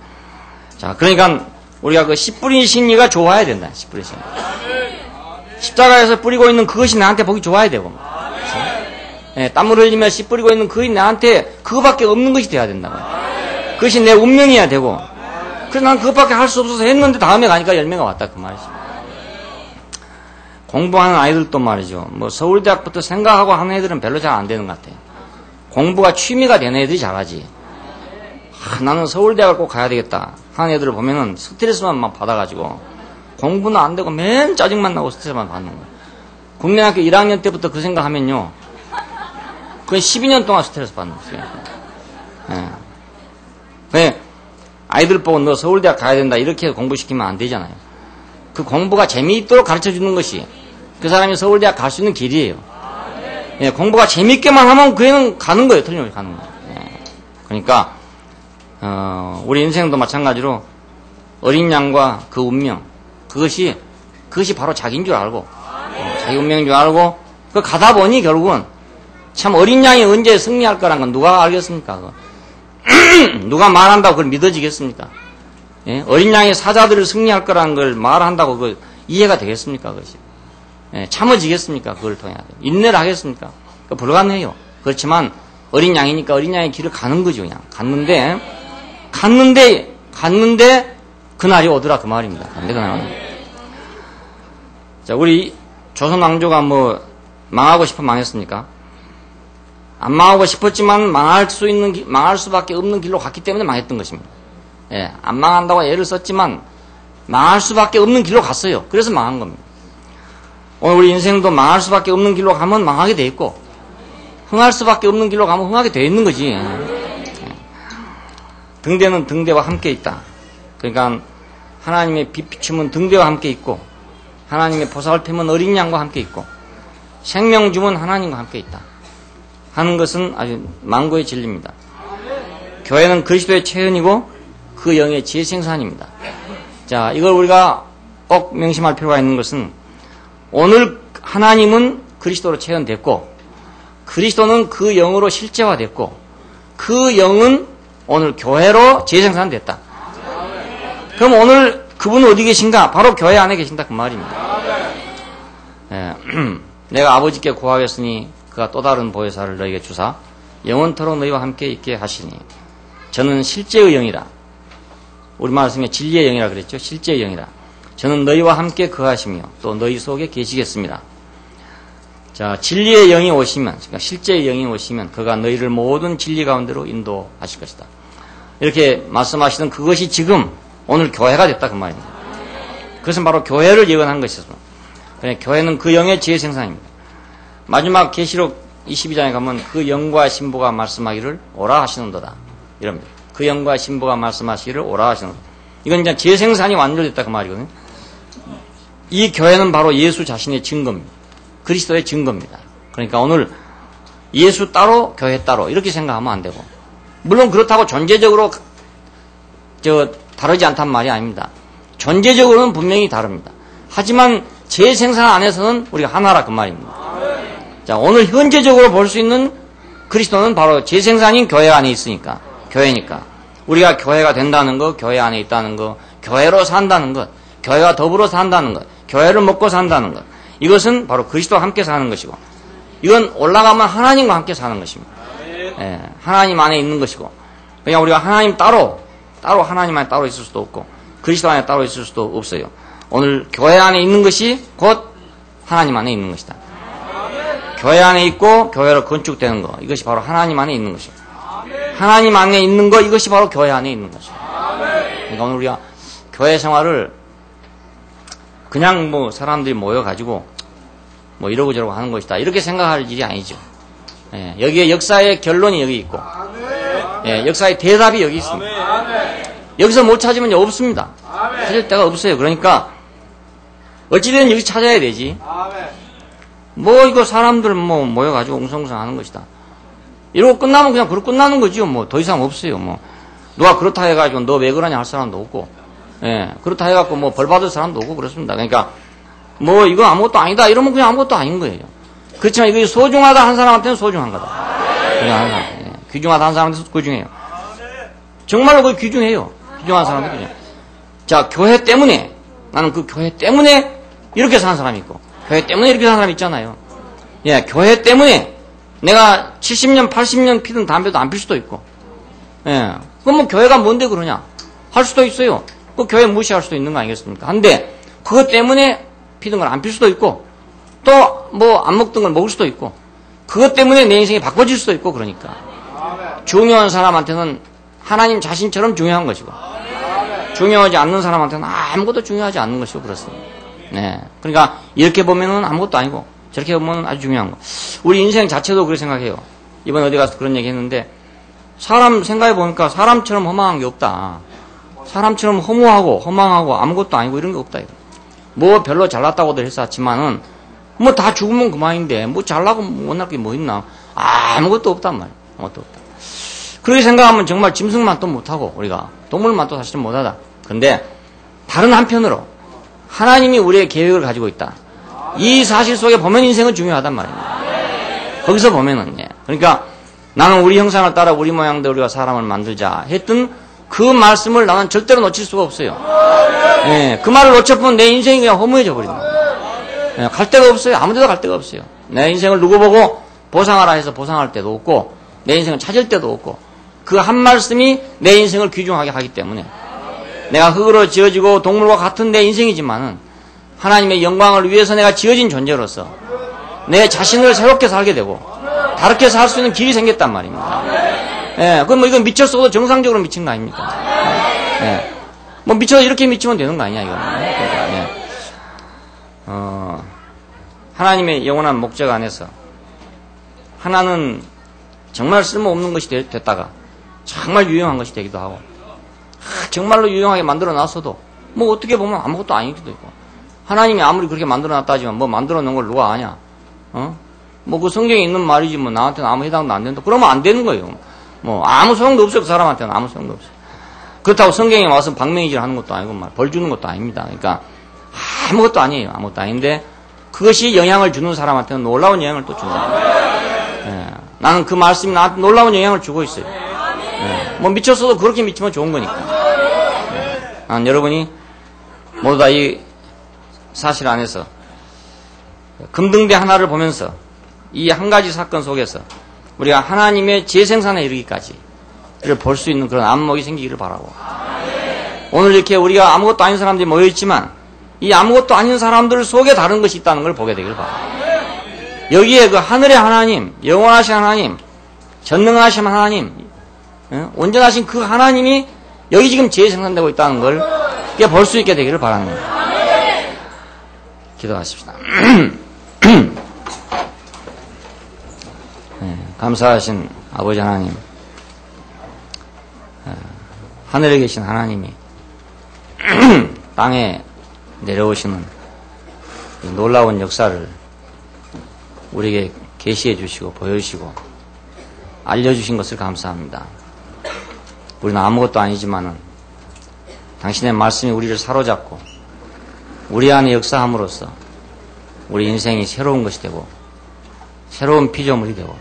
자, 그러니까 우리가 그 씨 뿌린 심리가 좋아야 된다. 씨 뿌린 심리. 십자가에서 뿌리고 있는 그것이 나한테 보기 좋아야 되고. 예, 땀을 흘리며 씨 뿌리고 있는 그것이 나한테 그거밖에 없는 것이 돼야 된다고. 그것이 내 운명이어야 되고. 그래서 난 그것밖에 할 수 없어서 했는데 다음에 가니까 열매가 왔다 그 말이죠. 공부하는 아이들도 말이죠. 뭐 서울대학부터 생각하고 하는 애들은 별로 잘 안 되는 것 같아요. 공부가 취미가 되는 애들이 잘하지. 나는 서울대학을 꼭 가야 되겠다 하는 애들을 보면은 스트레스만 막 받아가지고 공부는 안 되고 맨 짜증만 나고 스트레스만 받는 거예요. 국민학교 1학년 때부터 그 생각하면요. 그건 12년 동안 스트레스 받는 거예요. 예. 네. 아이들 보고 너 서울대학 가야 된다 이렇게 공부시키면 안 되잖아요. 그 공부가 재미있도록 가르쳐주는 것이 그 사람이 서울대학 갈 수 있는 길이에요. 예, 공부가 재미있게만 하면 그 애는 가는 거예요. 틀림없이 가는 거예요. 예. 그러니까 우리 인생도 마찬가지로 어린 양과 그 운명 그것이 바로 자기인 줄 알고 자기 운명인 줄 알고 그 가다 보니 결국은 참 어린 양이 언제 승리할 거란 건 누가 알겠습니까? 누가 말한다고 그걸 믿어지겠습니까? 예? 어린 양이 사자들을 승리할 거라는 걸 말한다고 그 이해가 되겠습니까? 그것이 예, 참아지겠습니까? 그걸 통해 인내를 하겠습니까? 불가능해요. 그렇지만 어린 양이니까 어린 양의 길을 가는 거죠. 그냥 갔는데 그날이 오더라 그 말입니다. 자, 우리 조선 왕조가 뭐 망하고 싶어 망했습니까? 안 망하고 싶었지만 망할 수밖에 없는 길로 갔기 때문에 망했던 것입니다. 예, 안 망한다고 애를 썼지만 망할 수밖에 없는 길로 갔어요. 그래서 망한 겁니다. 오늘 우리 인생도 망할 수밖에 없는 길로 가면 망하게 돼 있고, 흥할 수밖에 없는 길로 가면 흥하게 돼 있는 거지. 등대는 등대와 함께 있다. 그러니까 하나님의 빛 비춤은 등대와 함께 있고, 하나님의 보살핌은 어린 양과 함께 있고, 생명 주문 하나님과 함께 있다 하는 것은 아주 만고의 진리입니다. 교회는 그리스도의 체현이고 그 영의 지혜생산입니다. 자, 이걸 우리가 꼭 명심할 필요가 있는 것은, 오늘 하나님은 그리스도로 체현됐고, 그리스도는 그 영으로 실제화됐고, 그 영은 오늘 교회로 재생산됐다. 그럼 오늘 그분은 어디 계신가? 바로 교회 안에 계신다 그 말입니다. 예, 내가 아버지께 구하였으니 그가 또 다른 보혜사를 너에게 주사 영원토록 너희와 함께 있게 하시니 저는 실제의 영이라. 우리말 쓰면 진리의 영이라 그랬죠. 실제의 영이라. 저는 너희와 함께 거하시며 또 너희 속에 계시겠습니다. 자, 진리의 영이 오시면, 그러니까 실제의 영이 오시면 그가 너희를 모든 진리 가운데로 인도하실 것이다. 이렇게 말씀하시던 그것이 지금 오늘 교회가 됐다 그 말입니다. 그것은 바로 교회를 예언한 것이었습니다. 교회는 그 영의 지혜 생산입니다. 마지막 계시록 22장에 가면 그 영과 신부가 말씀하기를 오라 하시는도다 이럽니다. 그 영과 신부가 말씀하시기를 오라 하시는도다. 이건 이제 지혜 생산이 완료됐다 그 말이거든요. 이 교회는 바로 예수 자신의 증거입니다. 그리스도의 증거입니다. 그러니까 오늘 예수 따로 교회 따로 이렇게 생각하면 안 되고, 물론 그렇다고 존재적으로 다르지 않단 말이 아닙니다. 존재적으로는 분명히 다릅니다. 하지만 재생산 안에서는 우리가 하나라 그 말입니다. 자, 오늘 현재적으로 볼 수 있는 그리스도는 바로 재생산인 교회 안에 있으니까, 교회니까 우리가 교회가 된다는 것, 교회 안에 있다는 것, 교회로 산다는 것, 교회와 더불어 산다는 것, 교회를 먹고 산다는 것, 이것은 바로 그리스도와 함께 사는 것이고, 이건 올라가면 하나님과 함께 사는 것입니다. 예, 하나님 안에 있는 것이고, 그냥 우리가 하나님 따로 하나님 안에 따로 있을 수도 없고 그리스도 안에 따로 있을 수도 없어요. 오늘 교회 안에 있는 것이 곧 하나님 안에 있는 것이다. 교회 안에 있고 교회로 건축되는 것, 이것이 바로 하나님 안에 있는 것이고, 하나님 안에 있는 것, 이것이 바로 교회 안에 있는 것이고. 그러니까 오늘 우리가 교회 생활을 그냥 뭐 사람들이 모여가지고 뭐 이러고 저러고 하는 것이다 이렇게 생각할 일이 아니죠. 예, 여기에 역사의 결론이 여기 있고, 예, 역사의 대답이 여기 있습니다. 여기서 못 찾으면 없습니다. 찾을 데가 없어요. 그러니까 어찌되든 여기 찾아야 되지. 뭐 이거 사람들 뭐 모여가지고 웅성웅성 하는 것이다 이러고 끝나면 그냥 그렇게 끝나는 거지요. 뭐 더 이상 없어요. 뭐 누가 그렇다 해가지고 너 왜 그러냐 할 사람도 없고, 예, 그렇다 해갖고 뭐 벌 받을 사람도 없고 그렇습니다. 그러니까 뭐 이거 아무것도 아니다 이러면 그냥 아무것도 아닌 거예요. 그렇지만 이거 소중하다 한 사람한테는 소중한 거다. 예, 귀중하다 한 사람한테는 귀중해요. 정말로 그게 귀중해요. 귀중한 사람한테 귀중해요. 자, 교회 때문에, 나는 그 교회 때문에 이렇게 사는 사람이 있고, 교회 때문에 이렇게 사는 사람이 있잖아요. 예, 교회 때문에 내가 70년, 80년 피던 담배도 안 필 수도 있고, 예, 그럼 뭐 교회가 뭔데 그러냐? 할 수도 있어요. 그 교회 무시할 수도 있는 거 아니겠습니까? 근데 그것 때문에 피던 걸 안 필 수도 있고, 또 뭐 안 먹던 걸 먹을 수도 있고, 그것 때문에 내 인생이 바꿔질 수도 있고, 그러니까 중요한 사람한테는 하나님 자신처럼 중요한 것이고, 중요하지 않는 사람한테는 아무것도 중요하지 않는 것이고 그렇습니다. 네, 그러니까 이렇게 보면은 아무것도 아니고 저렇게 보면 아주 중요한 거. 우리 인생 자체도 그렇게 생각해요. 이번에 어디 가서 그런 얘기 했는데, 사람 생각해 보니까 사람처럼 허망한 게 없다. 사람처럼 허무하고 허망하고 아무것도 아니고 이런 게 없다. 이거. 뭐 별로 잘났다고들 했었지만은 뭐 다 죽으면 그만인데 뭐 잘나고 못날 게 뭐 있나? 아무것도 없단 말이야. 아무것도 없다. 그렇게 생각하면 정말 짐승만 또 못하고 우리가 동물만 또 사실은 못하다. 근데 다른 한편으로 하나님이 우리의 계획을 가지고 있다. 이 사실 속에 보면 인생은 중요하단 말입니다. 거기서 보면은, 예. 그러니까 나는 우리 형상을 따라 우리 모양대로 우리가 사람을 만들자 했던 그 말씀을 나는 절대로 놓칠 수가 없어요. 예. 그 말을 놓쳐보면 내 인생이 그냥 허무해져 버린다. 예. 갈 데가 없어요. 아무 데도 갈 데가 없어요. 내 인생을 누구 보고 보상하라 해서 보상할 때도 없고, 내 인생을 찾을 때도 없고, 그 한 말씀이 내 인생을 귀중하게 하기 때문에, 내가 흙으로 지어지고 동물과 같은 내 인생이지만은 하나님의 영광을 위해서 내가 지어진 존재로서 내 자신을 새롭게 살게 되고 다르게 살 수 있는 길이 생겼단 말입니다. 예, 그럼 뭐 이건 미쳤어도 정상적으로 미친 거 아닙니까? 예. 뭐 미쳐 이렇게 미치면 되는 거 아니야, 이거. 그러니까, 예. 하나님의 영원한 목적 안에서 하나는 정말 쓸모없는 것이 됐다가 정말 유용한 것이 되기도 하고 정말로 유용하게 만들어 놨어도 뭐 어떻게 보면 아무것도 아니기도 있고 하나님이 아무리 그렇게 만들어 놨다지만 뭐 만들어 놓은 걸 누가 아냐? 뭐 그 성경에 있는 말이지 뭐 나한테는 아무 해당도 안 된다. 그러면 안 되는 거예요. 뭐 아무 소용도 없어요. 그 사람한테는 아무 소용도 없어요. 그렇다고 성경에 와서 박맹이질 하는 것도 아니고 벌 주는 것도 아닙니다. 그러니까 아무것도 아니에요. 아무것도 아닌데 그것이 영향을 주는 사람한테는 놀라운 영향을 또 준다. 예. 나는 그 말씀이 나한테 놀라운 영향을 주고 있어요. 예. 뭐 미쳤어도 그렇게 미치면 좋은 거니까. 예. 나는 여러분이 모두 다 이 사실 안에서 금등대 하나를 보면서 이 한 가지 사건 속에서 우리가 하나님의 재생산에 이르기까지를 볼 수 있는 그런 안목이 생기기를 바라고 오늘 이렇게 우리가 아무것도 아닌 사람들이 모여있지만 이 아무것도 아닌 사람들 속에 다른 것이 있다는 걸 보게 되길 바랍니다. 여기에 그 하늘의 하나님, 영원하신 하나님, 전능하신 하나님, 온전하신 그 하나님이 여기 지금 재생산되고 있다는 걸 볼 수 있게 되기를 바랍니다. 기도하십시다. 감사하신 아버지 하나님, 하늘에 계신 하나님이 땅에 내려오시는 놀라운 역사를 우리에게 계시해 주시고 보여주시고 알려주신 것을 감사합니다. 우리는 아무것도 아니지만은 당신의 말씀이 우리를 사로잡고 우리 안에 역사함으로써 우리 인생이 새로운 것이 되고 새로운 피조물이 되고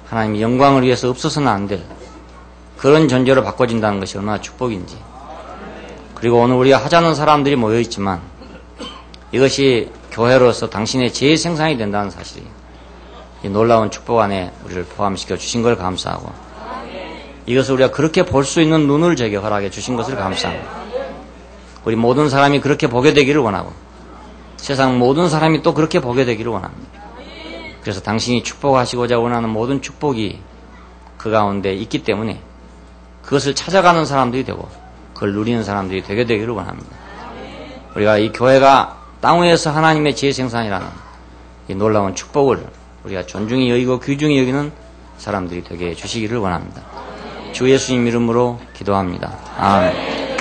하나님의 영광을 위해서 없어서는 안 될 그런 존재로 바꿔진다는 것이 얼마나 축복인지, 그리고 오늘 우리가 하자는 사람들이 모여있지만 이것이 교회로서 당신의 재생산이 된다는 사실이 이 놀라운 축복 안에 우리를 포함시켜 주신 걸 감사하고 이것을 우리가 그렇게 볼 수 있는 눈을 저에게 허락해 주신 것을 감사합니다. 우리 모든 사람이 그렇게 보게 되기를 원하고 세상 모든 사람이 또 그렇게 보게 되기를 원합니다. 그래서 당신이 축복하시고자 원하는 모든 축복이 그 가운데 있기 때문에 그것을 찾아가는 사람들이 되고 그걸 누리는 사람들이 되게 되기를 원합니다. 우리가 이 교회가 땅 위에서 하나님의 재생산이라는 이 놀라운 축복을 우리가 존중히 여기고 귀중히 여기는 사람들이 되게 해주시기를 원합니다. 주 예수님 이름으로 기도합니다. 아멘.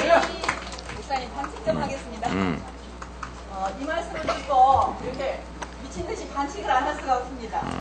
목사님, 반칙 좀 하겠습니다. 이 말씀을 듣고 이렇게 미친 듯이 반칙을 안 할 수가 없습니다.